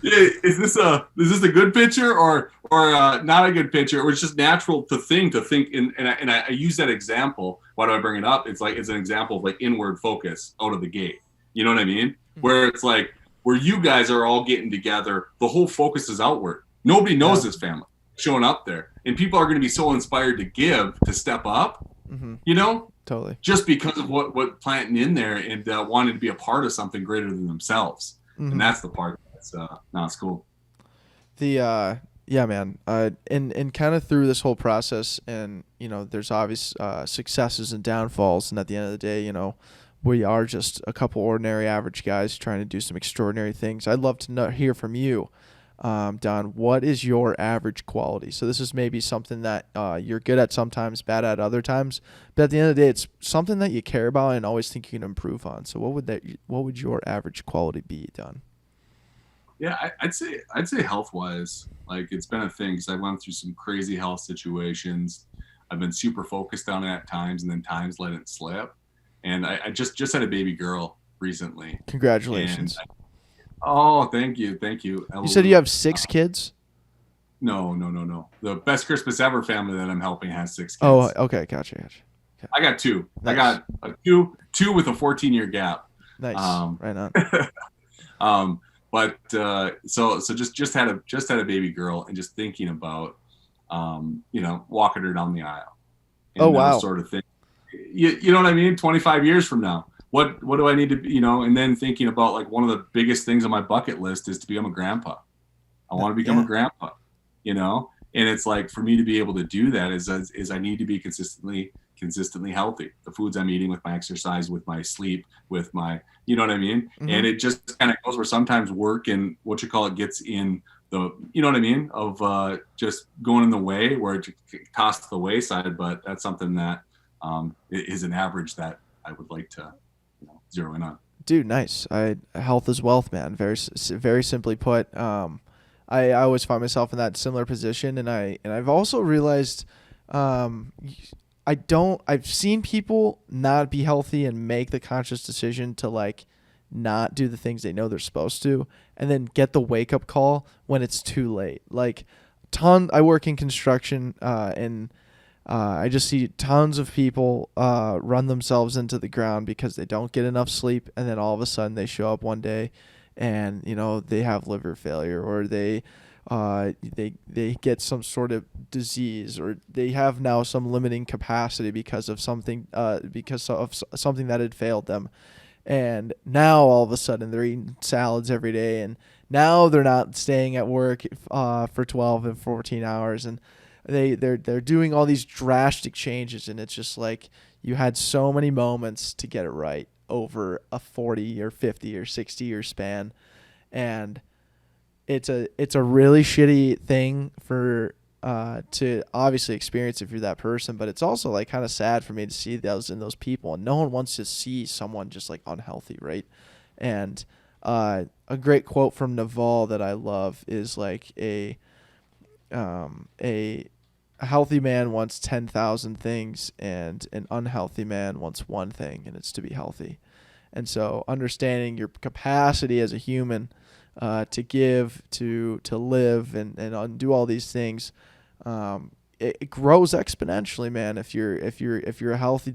Is this a good picture or not a good picture? Or it's just natural to think, and I use that example. Why do I bring it up? It's like it's an example of like inward focus out of the gate. You know what I mean? Mm-hmm. Where it's like where you guys are all getting together, the whole focus is outward. Nobody knows this family showing up there, and people are going to be so inspired to step up. Mm-hmm. Totally. Just because of what planting in there and wanting to be a part of something greater than themselves. Mm-hmm. And that's the part that's it's cool. Yeah, man. And kind of through this whole process, and there's obvious successes and downfalls, and at the end of the day, we are just a couple ordinary average guys trying to do some extraordinary things. I'd love to hear from you, Don. What is your average quality? So this is maybe something that you're good at sometimes, bad at other times, but at the end of the day, it's something that you care about and always think you can improve on. So what would your average quality be, Don? Yeah, I'd say health-wise, like it's been a thing because I went through some crazy health situations. I've been super focused on it at times, and then times let it slip. And I just had a baby girl recently. Congratulations. Thank you. You said you have 6 kids? No. The Best Christmas Ever family that I'm helping has 6 kids. Oh, okay. Gotcha. Okay. I got 2. Nice. I got two with a 14-year gap. Nice. Right on. But so just had a baby girl, and just thinking about walking her down the aisle. And wow. Sort of thing. You know what I mean? 25 years from now, what do I need to be, and then thinking about like one of the biggest things on my bucket list is to become a grandpa. I want to become a grandpa, and it's like for me to be able to do that is I need to be consistently healthy. The foods I'm eating, with my exercise, with my sleep, with my, you know what I mean? Mm-hmm. And it just kind of goes where sometimes work and gets in the, you know what I mean? Of just going in the way where it tossed to the wayside. But that's something that is an average that I would like to zero in on. Dude, nice. Health is wealth, man. Very, very simply put. I always find myself in that similar position, and I've also realized, I've seen people not be healthy and make the conscious decision to like not do the things they know they're supposed to, and then get the wake up call when it's too late. Like I work in construction, and I just see tons of people run themselves into the ground because they don't get enough sleep, and then all of a sudden they show up one day and they have liver failure, or they get some sort of disease, or they have now some limiting capacity because of something something that had failed them. And now all of a sudden they're eating salads every day, and now they're not staying at work for 12 and 14 hours, and they're doing all these drastic changes. And it's just like, you had so many moments to get it right over a 40 or 50 or 60-year span. And it's a really shitty thing for to obviously experience if you're that person, but it's also like kind of sad for me to see those in those people, and no one wants to see someone just like unhealthy, right? And a great quote from Naval that I love is like a healthy man wants 10,000 things, and an unhealthy man wants one thing, and it's to be healthy. And so understanding your capacity as a human to give, to live, and do all these things, it grows exponentially, man. If you're a healthy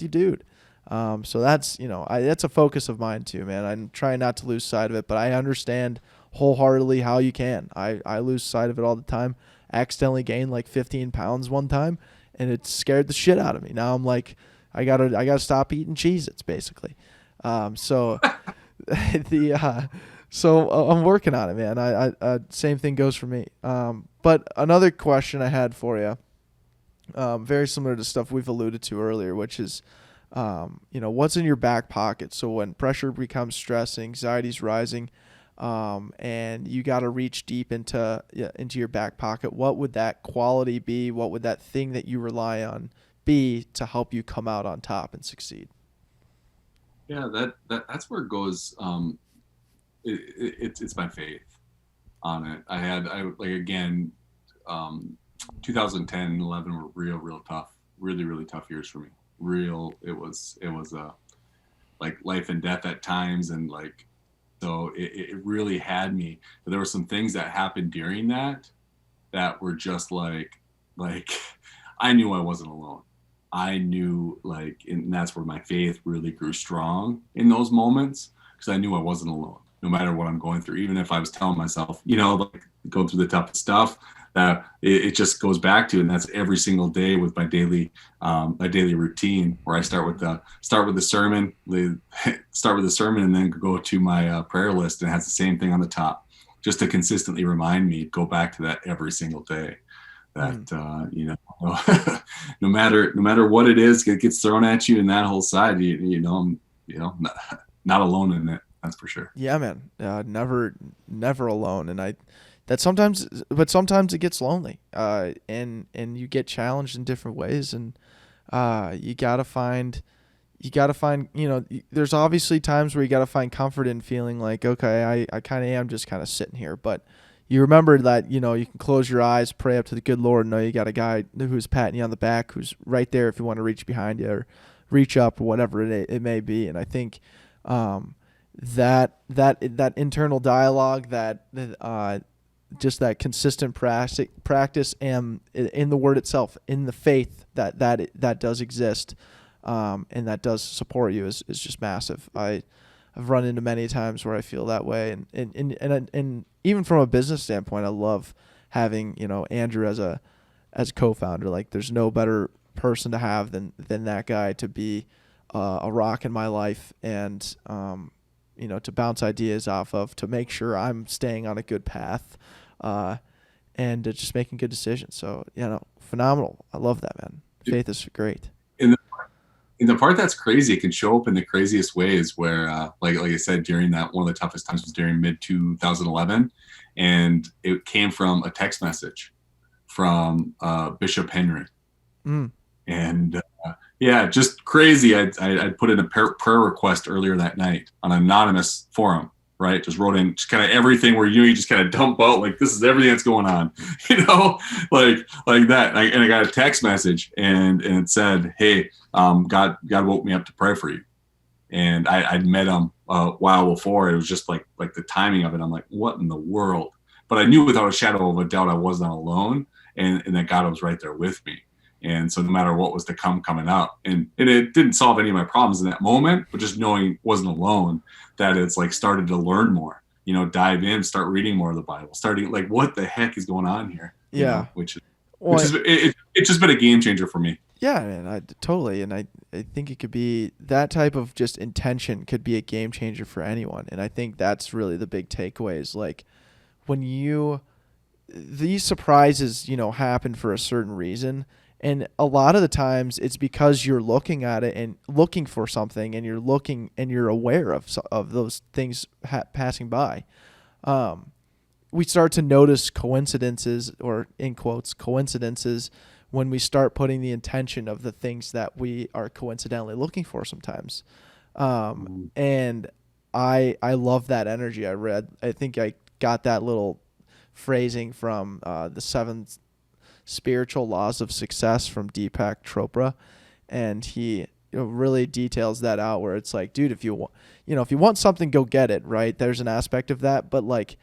dude. So that's, that's a focus of mine too, man. I'm trying not to lose sight of it, but I understand wholeheartedly how you can. I lose sight of it all the time. Accidentally gained like 15 pounds one time, and it scared the shit out of me. Now I'm like, I gotta stop eating Cheez-Its, basically. So I'm working on it, man. I same thing goes for me. But another question I had for you, very similar to stuff we've alluded to earlier, which is, what's in your back pocket? So when pressure becomes stress, anxiety's rising, and you got to reach deep into your back pocket, what would that quality be? What would that thing that you rely on be to help you come out on top and succeed? Yeah, that's where it goes. It's my faith on it. Again, 2010 and 11 were real tough, really tough years for me. It was like life and death at times, and like, so it really had me. But there were some things that happened during that were just like I knew I wasn't alone. I knew, and that's where my faith really grew strong in those moments, because I knew I wasn't alone, no matter what I'm going through. Even if I was telling myself, going through the toughest stuff, that it just goes back to, and that's every single day with my daily routine, where I start with the sermon, and then go to my prayer list, and it has the same thing on the top, just to consistently remind me, go back to that every single day. That no matter what it is, it gets thrown at you in that whole side, not alone in it. That's for sure. Yeah, man. Never alone. And sometimes it gets lonely. And you get challenged in different ways, and you gotta find. There's obviously times where you gotta find comfort in feeling like, okay, I kind of am just kind of sitting here, but you remember that, you can close your eyes, pray up to the good Lord, and know you got a guy who's patting you on the back, who's right there if you want to reach behind you or reach up or whatever it may be. And I think that internal dialogue, just that consistent practice, and in the word itself, in the faith that does exist, and that does support you is just massive. I've run into many times where I feel that way, and even from a business standpoint, I love having Andrew as a co-founder. Like, there's no better person to have than that guy to be a rock in my life, and to bounce ideas off of, to make sure I'm staying on a good path, and just making good decisions. So phenomenal. I love that, man. Faith is great. In the part that's crazy, it can show up in the craziest ways, where like I said, during that, one of the toughest times was during mid 2011, and it came from a text message from Bishop Henry. And just crazy. I put in a prayer request earlier that night on an anonymous forum, right? Just wrote in just kind of everything, where you just kind of dump out, like, this is everything that's going on, like that. And I got a text message, and it said, hey, God woke me up to pray for you. And I'd met him a while before. It was just like the timing of it. I'm like, what in the world? But I knew without a shadow of a doubt I was not alone, and that God was right there with me. And so no matter what was to coming up, and it didn't solve any of my problems in that moment, but just knowing wasn't alone, that it's like started to learn more, dive in, start reading more of the Bible, starting like, what the heck is going on here? Yeah. Which is It's just been a game changer for me. Yeah, man, I totally, and I think it could be that type of just intention could be a game changer for anyone, and I think that's really the big takeaway is like when these surprises, happen for a certain reason, and a lot of the times it's because you're looking at it and looking for something, and you're aware of those things passing by. We start to notice coincidences, or in quotes, coincidences, when we start putting the intention of the things that we are coincidentally looking for sometimes. And I love that energy. I think I got that little phrasing from the 7 spiritual laws of success from Deepak Chopra. And he really details that out where it's like, dude, if you want something, go get it. Right. There's an aspect of that, but like,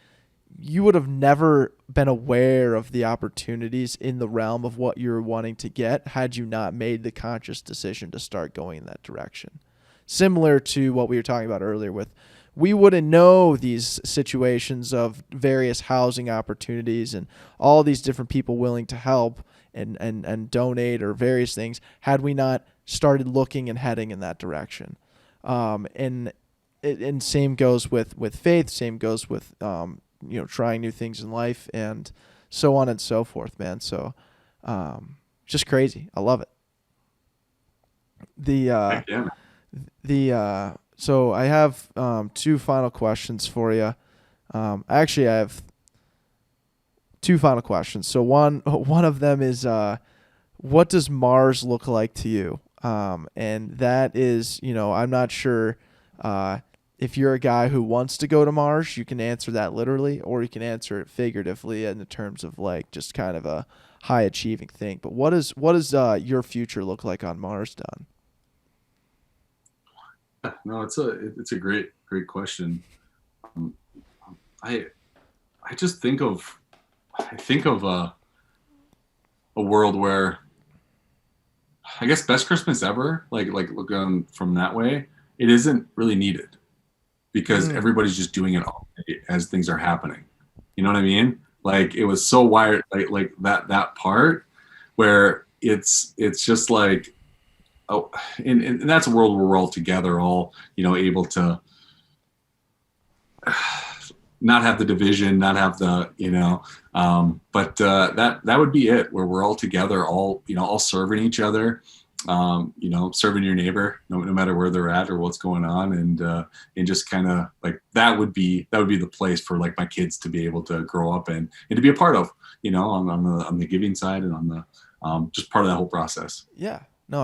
you would have never been aware of the opportunities in the realm of what you're wanting to get had you not made the conscious decision to start going in that direction. Similar to what we were talking about earlier with, we wouldn't know these situations of various housing opportunities and all these different people willing to help and donate or various things had we not started looking and heading in that direction. And same goes with faith, same goes with, trying new things in life and so on and so forth, man. So, just crazy. I love it. So I have 2 final questions for you. Actually, I have 2 final questions. So one of them is, what does Mars look like to you? And that is, I'm not sure, if you're a guy who wants to go to Mars, you can answer that literally, or you can answer it figuratively in the terms of like just kind of a high achieving thing. But what does your future look like on Mars, Don? No, it's a great question. I just think of a world where, I guess, best Christmas ever, like looking from that way, it isn't really needed. Because everybody's just doing it all day as things are happening. You know what I mean? Like it was so wired, like that part where it's just like, oh, and that's a world where we're all together, all, able to not have the division, not have the, but that would be it, where we're all together, all serving each other. Serving your neighbor, no matter where they're at or what's going on, and just kind of like that would be the place for like my kids to be able to grow up and to be a part of, on the giving side and on the just part of that whole process. Yeah, no,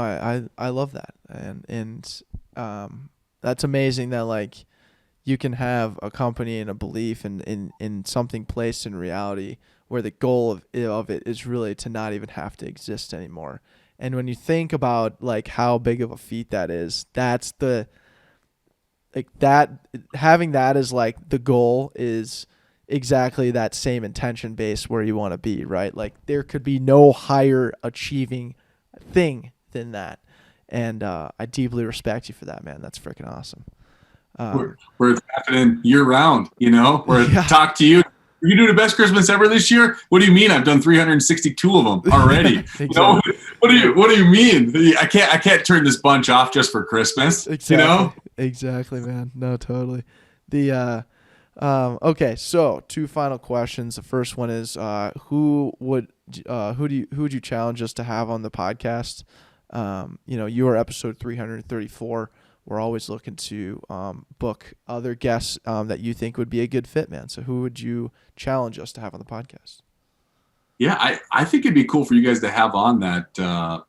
I love that, and that's amazing that like you can have a company and a belief in something placed in reality where the goal of it is really to not even have to exist anymore. And when you think about like how big of a feat that is, that's having that as like the goal is exactly that same intention base where you want to be, right? Like there could be no higher achieving thing than that. And I deeply respect you for that, man. That's freaking awesome. Where it's happening year round, where talk to you. You do the best Christmas ever this year? What do you mean? I've done 362 of them already. Exactly. What do you mean? I can't turn this bunch off just for Christmas. Exactly. Exactly, man. No, totally. Okay, so 2 final questions. The first one is who would you challenge us to have on the podcast? You are episode 334. We're always looking to book other guests that you think would be a good fit, man. So who would you challenge us to have on the podcast? Yeah, I think it'd be cool for you guys to have on that the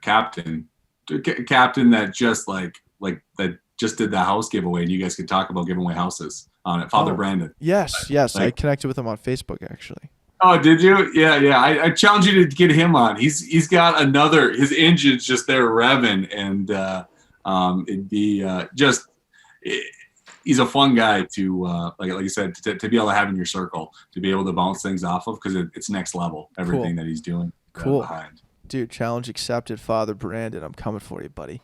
captain that just that just did the house giveaway, and you guys could talk about giving away houses on it. Father Brandon. Yes. I connected with him on Facebook actually. Oh, did you? Yeah. I challenge you to get him on. He's got his engine's just there revving, and it'd be he's a fun guy to like you said to be able to have in your circle, to be able to bounce things off of, because it's next level, everything that he's doing. Cool. Behind. Dude, challenge accepted, Father Brandon. I'm coming for you, buddy.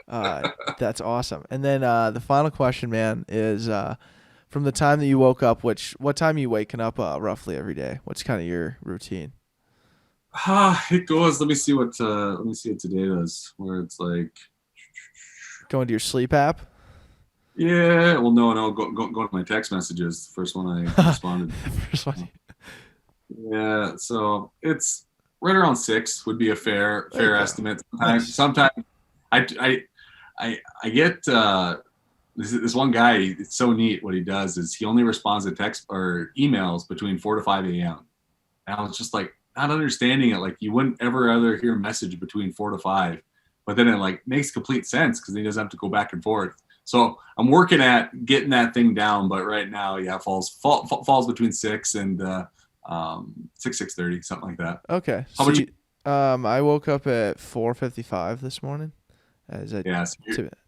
That's awesome. And then the final question, man, is from the time that you woke up, what time are you waking up roughly every day? What's kind of your routine? It goes. Let me see what today does. Where it's like, Going to your sleep app. yeah. Well, no. Go to my text messages. The first one I responded. First one. Yeah. So it's right around 6 would be a fair There you go. estimate. Nice. Sometimes I get this one guy. It's so neat. What he does is he only responds to text or emails between 4 to 5 a.m. And I was just like not understanding it. Like you wouldn't ever other hear a message between 4 to 5, but then it like makes complete sense because he doesn't have to go back and forth. So I'm working at getting that thing down, but right now, yeah, falls between 6 and 6:30, something like that. Okay. How about you? I woke up at 4:55 this morning, as I Yeah, so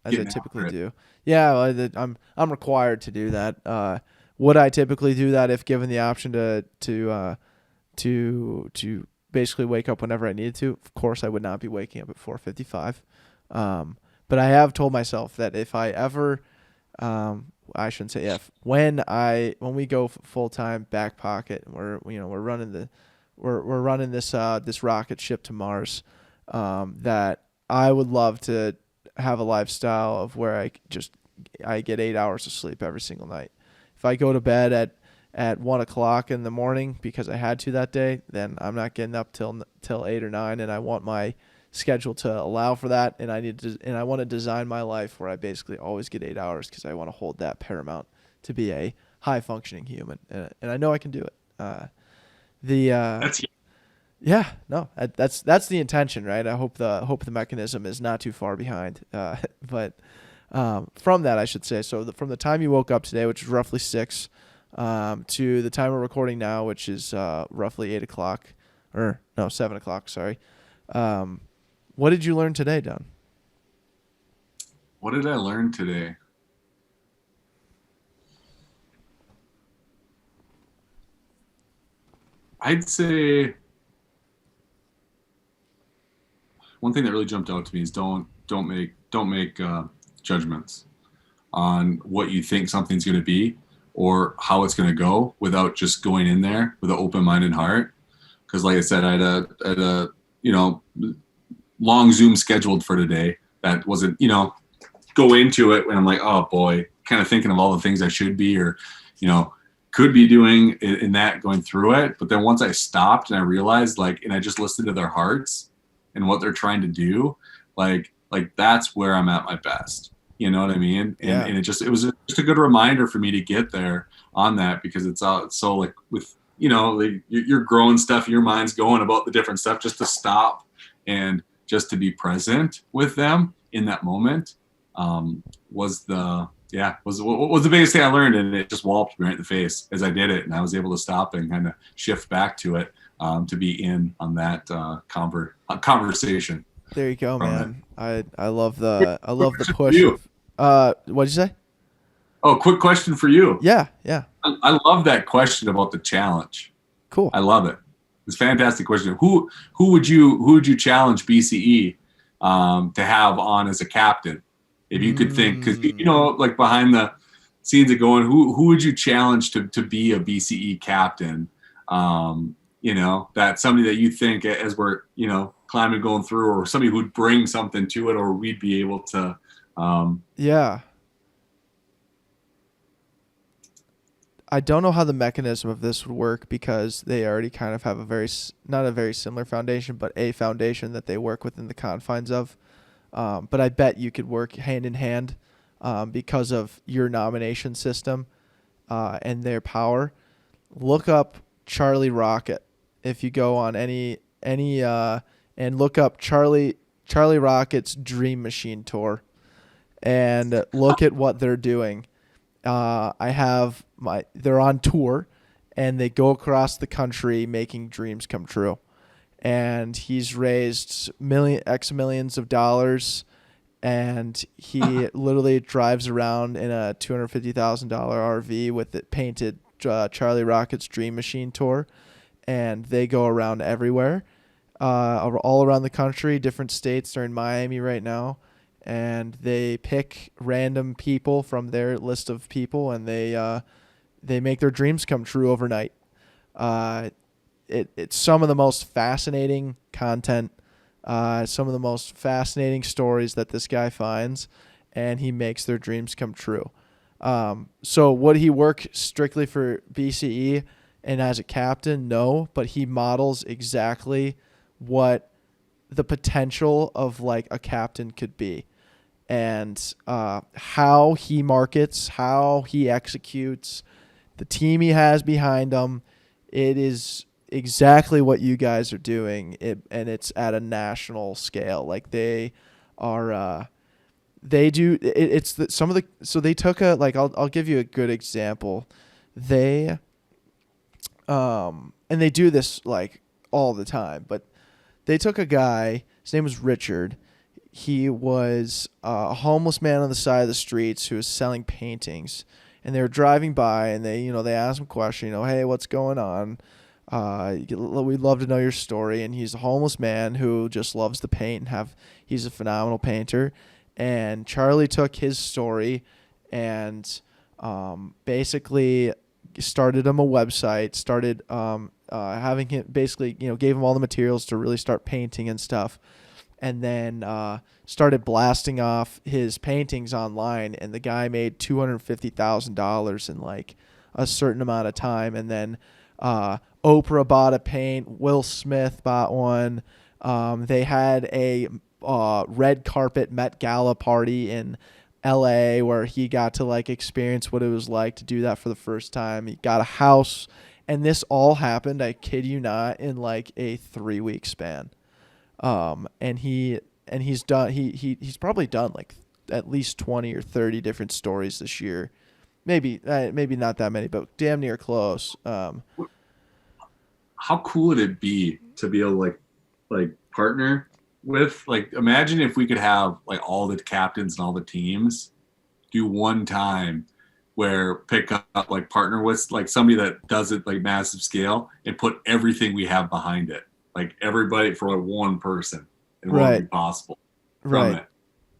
typically do. Yeah, well, I'm required to do that. Would I typically do that if given the option to basically wake up whenever I needed to? Of course, I would not be waking up at 4:55. But I have told myself that if I ever, I shouldn't say if, when we go full time Backpocket, we're running this rocket ship to Mars, that I would love to have a lifestyle of where I get 8 hours of sleep every single night. If I go to bed at 1:00 in the morning because I had to that day, then I'm not getting up till 8 or 9, and I want my schedule to allow for that, and I want to design my life where I basically always get 8 hours because I want to hold that paramount to be a high functioning human, and I know I can do it. Yeah, no, that's the intention, right? I hope the mechanism is not too far behind, but from that I should say, so from the time you woke up today, which is roughly 6, to the time we're recording now, which is roughly 8:00, or no, 7:00. Sorry. What did you learn today, Don? What did I learn today? I'd say one thing that really jumped out to me is don't make judgments on what you think something's going to be or how it's going to go without just going in there with an open-minded heart. Because, like I said, I had a long Zoom scheduled for today that wasn't go into it when I'm like, oh boy, kind of thinking of all the things I should be or could be doing in that, going through it. But then once I stopped and I realized, and I just listened to their hearts and what they're trying to do, like that's where I'm at my best. You know what I mean? Yeah. And it was just a good reminder for me to get there on that, because it's so like with, you're growing stuff, your mind's going about the different stuff, just to stop and just to be present with them in that moment was the biggest thing I learned, and it just walloped me right in the face as I did it, and I was able to stop and kind of shift back to it, to be in on that conversation. There you go, man. I love the push. What'd you say? Oh, quick question for you. Yeah. I love that question about the challenge. Cool. I love it. It's a fantastic question. Who would you challenge BCE to have on as a captain? If you could think, because like behind the scenes of going, who would you challenge to be a BCE captain? That somebody that you think, as we're climbing, going through, or somebody who'd bring something to it, or we'd be able to. Yeah. I don't know how the mechanism of this would work, because they already kind of have not a very similar foundation, but a foundation that they work within the confines of. But I bet you could work hand in hand because of your nomination system and their power. Look up Charlie Rocket if you go on any and look up Charlie Rocket's Dream Machine Tour and look at what they're doing. They're on tour and they go across the country making dreams come true. And he's raised millions of dollars, and he literally drives around in a $250,000 RV with it painted Charlie Rocket's Dream Machine Tour, and they go around everywhere, all around the country, different states. They're in Miami right now, and they pick random people from their list of people, and they make their dreams come true overnight. it's some of the most fascinating content, some of the most fascinating stories that this guy finds, and he makes their dreams come true. So would he work strictly for BCE and as a captain? No, but he models exactly what the potential of like a captain could be, and how he markets, how he executes, the team he has behind him. It is exactly what you guys are doing, and it's at a national scale. Like they are. They do it's the, some of the so they took a like I'll give you a good example. They and they do this like all the time, but they took a guy, his name was Richard. He was a homeless man on the side of the streets who was selling paintings, and they were driving by, and they asked him a question, hey, what's going on? We'd love to know your story. And he's a homeless man who just loves to paint and he's a phenomenal painter. And Charlie took his story and basically started him a website, started having him basically, gave him all the materials to really start painting and stuff. And then started blasting off his paintings online. And the guy made $250,000 in like a certain amount of time. And then Oprah bought a paint. Will Smith bought one. They had a red carpet Met Gala party in LA where he got to like experience what it was like to do that for the first time. He got a house, and this all happened, I kid you not, in like a 3-week span. And he's probably done like at least 20 or 30 different stories this year. Maybe not that many, but damn near close. How cool would it be to be able to like partner with, like, imagine if we could have like all the captains and all the teams do one time where pick up, like, partner with like somebody that does it like massive scale and put everything we have behind it, like everybody for like one person, and what would be possible from it.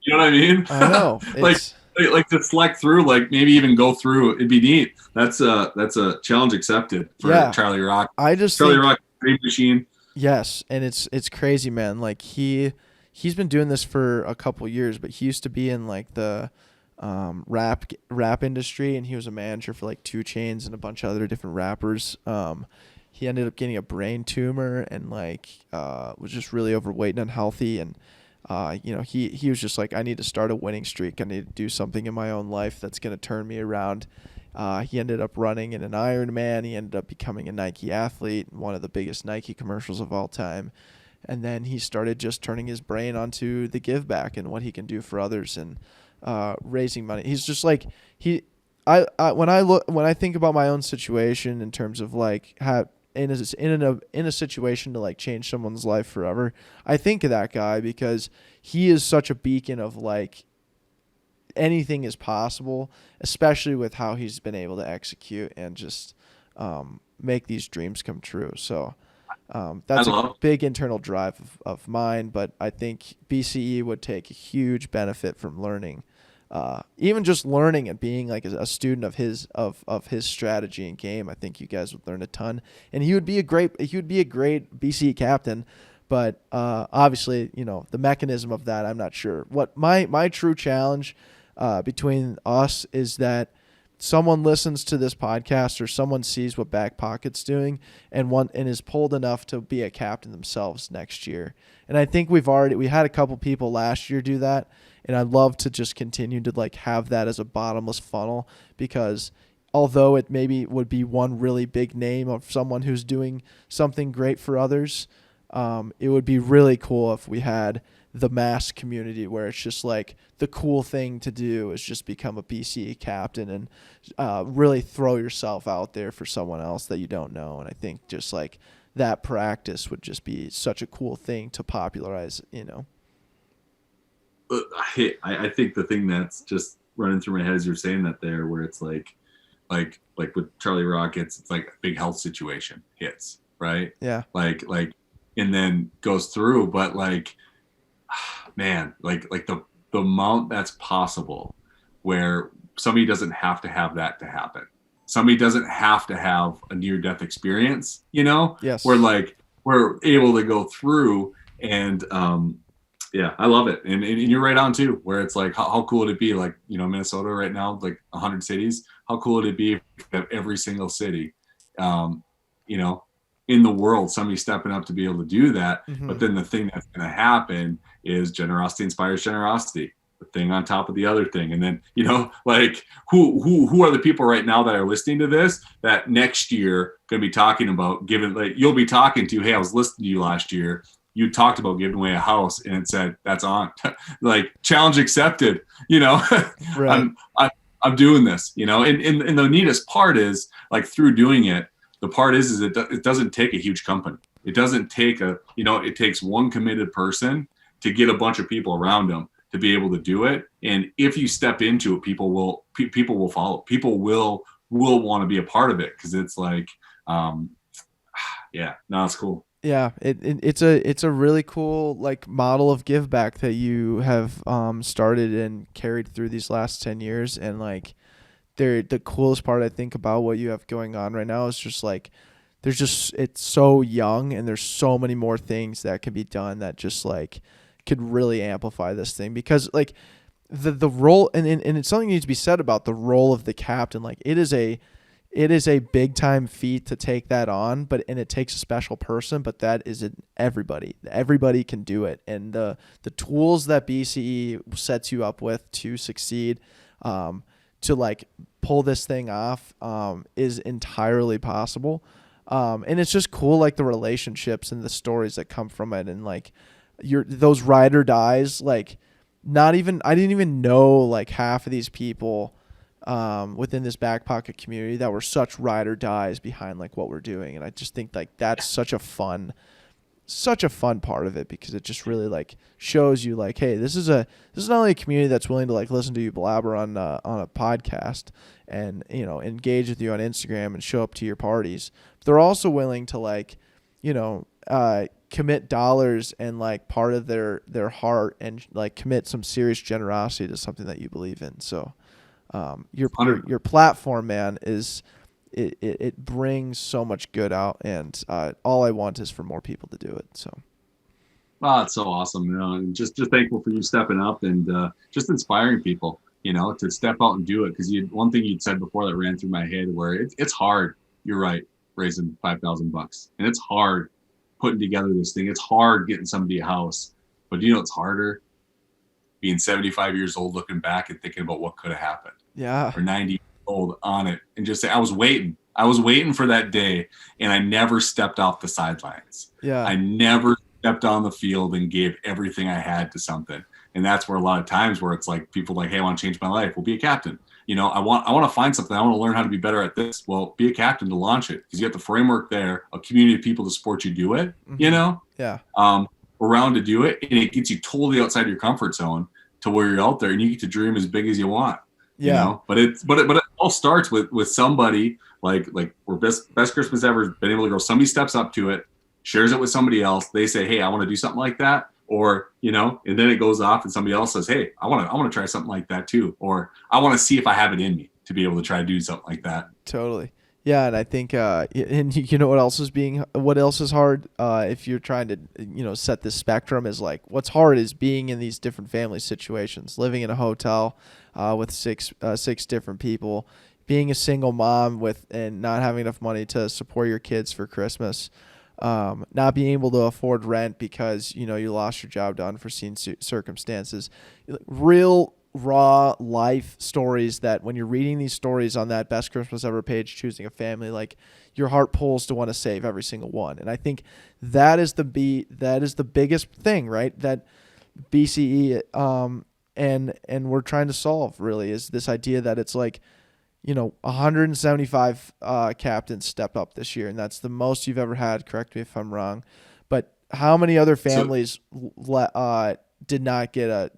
You know what I mean? I know. like to select through, like maybe even go through. It'd be neat. That's a challenge accepted for Charlie Rock. Charlie Rock, Dream Machine. Yes, and it's crazy, man. Like he's been doing this for a couple years, but he used to be in like the rap industry, and he was a manager for like 2 Chainz and a bunch of other different rappers. He ended up getting a brain tumor and like was just really overweight and unhealthy, and he was just like, I need to start a winning streak. I need to do something in my own life that's going to turn me around. He ended up running in an Ironman. He ended up becoming a Nike athlete, one of the biggest Nike commercials of all time. And then he started just turning his brain onto the give back and what he can do for others and raising money. He's just like when I think about my own situation in terms of like in a situation to like change someone's life forever, I think of that guy because he is such a beacon of like anything is possible, especially with how he's been able to execute and just make these dreams come true. So that's a big internal drive of mine, but I think BCE would take a huge benefit from learning, even just learning and being like a student of his strategy and game. I think you guys would learn a ton, and he would be a great BCE captain. But obviously, the mechanism of that, I'm not sure. What my true challenge between us is that someone listens to this podcast or someone sees what Backpocket's doing and is pulled enough to be a captain themselves next year. And I think we had a couple people last year do that, and I'd love to just continue to like have that as a bottomless funnel, because although it maybe would be one really big name of someone who's doing something great for others, it would be really cool if we had the mass community where it's just like the cool thing to do is just become a BCE captain and really throw yourself out there for someone else that you don't know. And I think just like that practice would just be such a cool thing to popularize, I think the thing that's just running through my head as you're saying that there, where it's like with Charlie Rockets, it's like a big health situation hits, right? Yeah. Like, and then goes through, but like, man, like the amount that's possible where somebody doesn't have to have that to happen. somebody doesn't have to have a near-death experience, you know? Yes. We're able to go through and, yeah, I love it. And you're right on too, where it's like, how cool would it be? Like, you know, Minnesota right now, like 100 cities, how cool would it be if we could have every single city, you know, in the world, somebody stepping up to be able to do that. Mm-hmm. But then the thing that's going to happen is generosity inspires generosity, the thing on top of the other thing. And then, you know, like who are the people right now that are listening to this that next year going to be talking about giving, like you'll be talking to, hey, I was listening to you last year. You talked about giving away a house and it said, that's on like challenge accepted, you know, right. I'm doing this, you know, and the neatest part is like through doing it, the part is it doesn't take a huge company. It doesn't take it takes one committed person to get a bunch of people around them to be able to do it. And if you step into it, people will follow. People will want to be a part of it. Cause it's like, yeah, no, it's cool. Yeah, it's a really cool like model of give back that you have started and carried through these last 10 years. And like the coolest part I think about what you have going on right now is just like it's so young and there's so many more things that can be done that just like could really amplify this thing. Because like the role and it's something that needs to be said about the role of the captain. Like it is a big time feat to take that on, and it takes a special person, but that isn't everybody. Everybody can do it. And the tools that BCE sets you up with to succeed, to like pull this thing off, is entirely possible. And it's just cool, like the relationships and the stories that come from it. And like those ride or dies, like I didn't even know like half of these people within this Backpocket community that were such ride or dies behind like what we're doing. And I just think like that's such a fun part of it, because it just really like shows you like, hey, this is not only a community that's willing to like listen to you blabber on a podcast and, you know, engage with you on Instagram and show up to your parties, but they're also willing to like, you know, commit dollars and like part of their heart and like commit some serious generosity to something that you believe in. So your platform, man, it brings so much good out, and all I want is for more people to do it. So, wow, it's so awesome, you know, and just thankful for you stepping up and just inspiring people, you know, to step out and do it. Because one thing you'd said before that ran through my head, where it's hard. You're right, raising $5,000, and it's hard putting together this thing. It's hard getting somebody a house, but you know, it's harder being 75 years old, looking back and thinking about what could have happened. Yeah. Or 90 years old on it, and just say, I was waiting for that day, and I never stepped off the sidelines. Yeah. I never stepped on the field and gave everything I had to something. And that's where a lot of times where it's like people like, hey, I want to change my life. Well, be a captain. You know, I want to find something. I want to learn how to be better at this. Well, be a captain to launch it, because you got the framework there, a community of people to support you do it, you know, around to do it. And it gets you totally outside your comfort zone to where you're out there and you get to dream as big as you want. You know, but it all starts with somebody like we're best Christmas ever been able to go. Somebody steps up to it, shares it with somebody else. They say, hey, I want to do something like that. Or, you know, and then it goes off and somebody else says, hey, I want to try something like that too. Or I want to see if I have it in me to be able to try to do something like that. Totally. Yeah. And I think, and you know, what else is hard, if you're trying to, you know, set this spectrum, is like, what's hard is being in these different family situations, living in a hotel, with six different people, being a single mom and not having enough money to support your kids for Christmas, not being able to afford rent because, you know, you lost your job to unforeseen circumstances, real raw life stories that when you're reading these stories on that Best Christmas Ever page, choosing a family, like your heart pulls to want to save every single one. And I think that is the biggest thing, right? That BCE, and we're trying to solve, really, is this idea that it's like, you know, 175 captains stepped up this year, and that's the most you've ever had. Correct me if I'm wrong, but how many other families did not get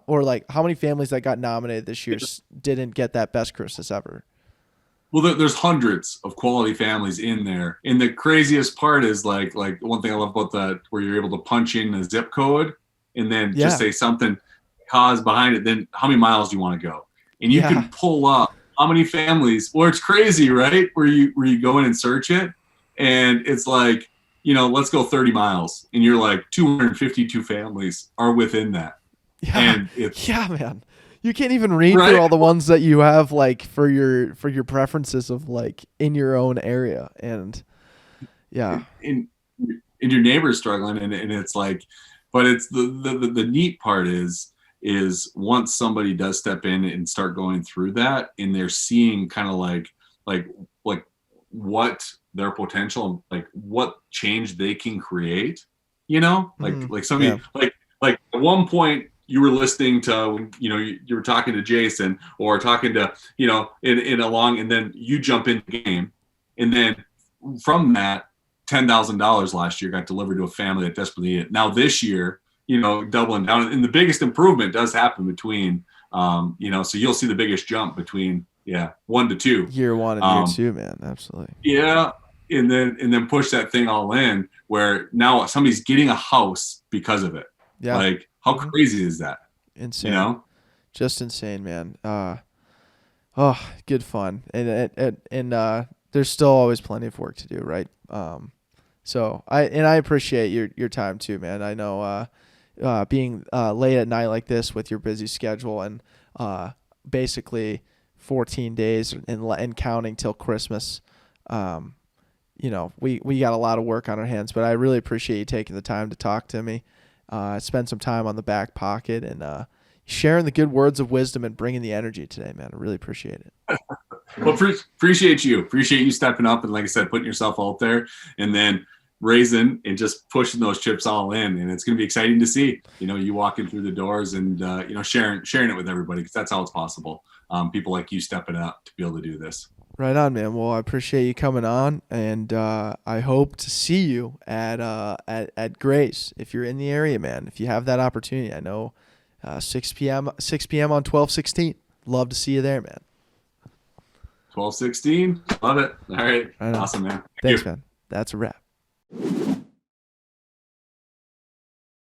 or like how many families that got nominated this year didn't get that Best Christmas Ever? Well, there's hundreds of quality families in there, and the craziest part is like one thing I love about that, where you're able to punch in a zip code and then just say something cause behind it. Then how many miles do you want to go? And you can pull up how many families? Well, it's crazy, right? Where you go in and search it, and it's like, let's go 30 miles, and you're like 252 families are within that. Yeah, and it's, yeah, man. You can't even read right? through all the ones that you have like for your preferences of like in your own area, and yeah, And your neighbor's struggling, and it's like, but it's the neat part is once somebody does step in and start going through that, and they're seeing kind of like what their potential, like what change they can create, like somebody, yeah. like at one point you were listening to, you were talking to Jason or talking to, in along, and then you jump in the game, and then from that, $10,000 last year got delivered to a family that desperately needed it. Now this year, doubling down, and the biggest improvement does happen between, so you'll see the biggest jump between 1 to 2. Year 1 and year 2, man, absolutely. Yeah, and then push that thing all in, where now somebody's getting a house because of it. Yeah, like how crazy is that? Insane, just insane, man. Good fun, and there's still always plenty of work to do, right? So I appreciate your time too, man. I know being late at night like this with your busy schedule, and basically 14 days and counting till Christmas. We got a lot of work on our hands, but I really appreciate you taking the time to talk to me. Spend some time on the back pocket and sharing the good words of wisdom and bringing the energy today, man. I really appreciate it. Well, appreciate you stepping up, and like I said, putting yourself out there, and then raising and just pushing those chips all in. And it's going to be exciting to see, you walking through the doors and, sharing it with everybody, because that's how it's possible. People like you stepping up to be able to do this. Right on, man. Well, I appreciate you coming on, and I hope to see you at Grace if you're in the area, man. If you have that opportunity, I know 6 p.m. on 12/16. Love to see you there, man. 12/16, love it. All right, awesome, man. Thanks, man. That's a wrap.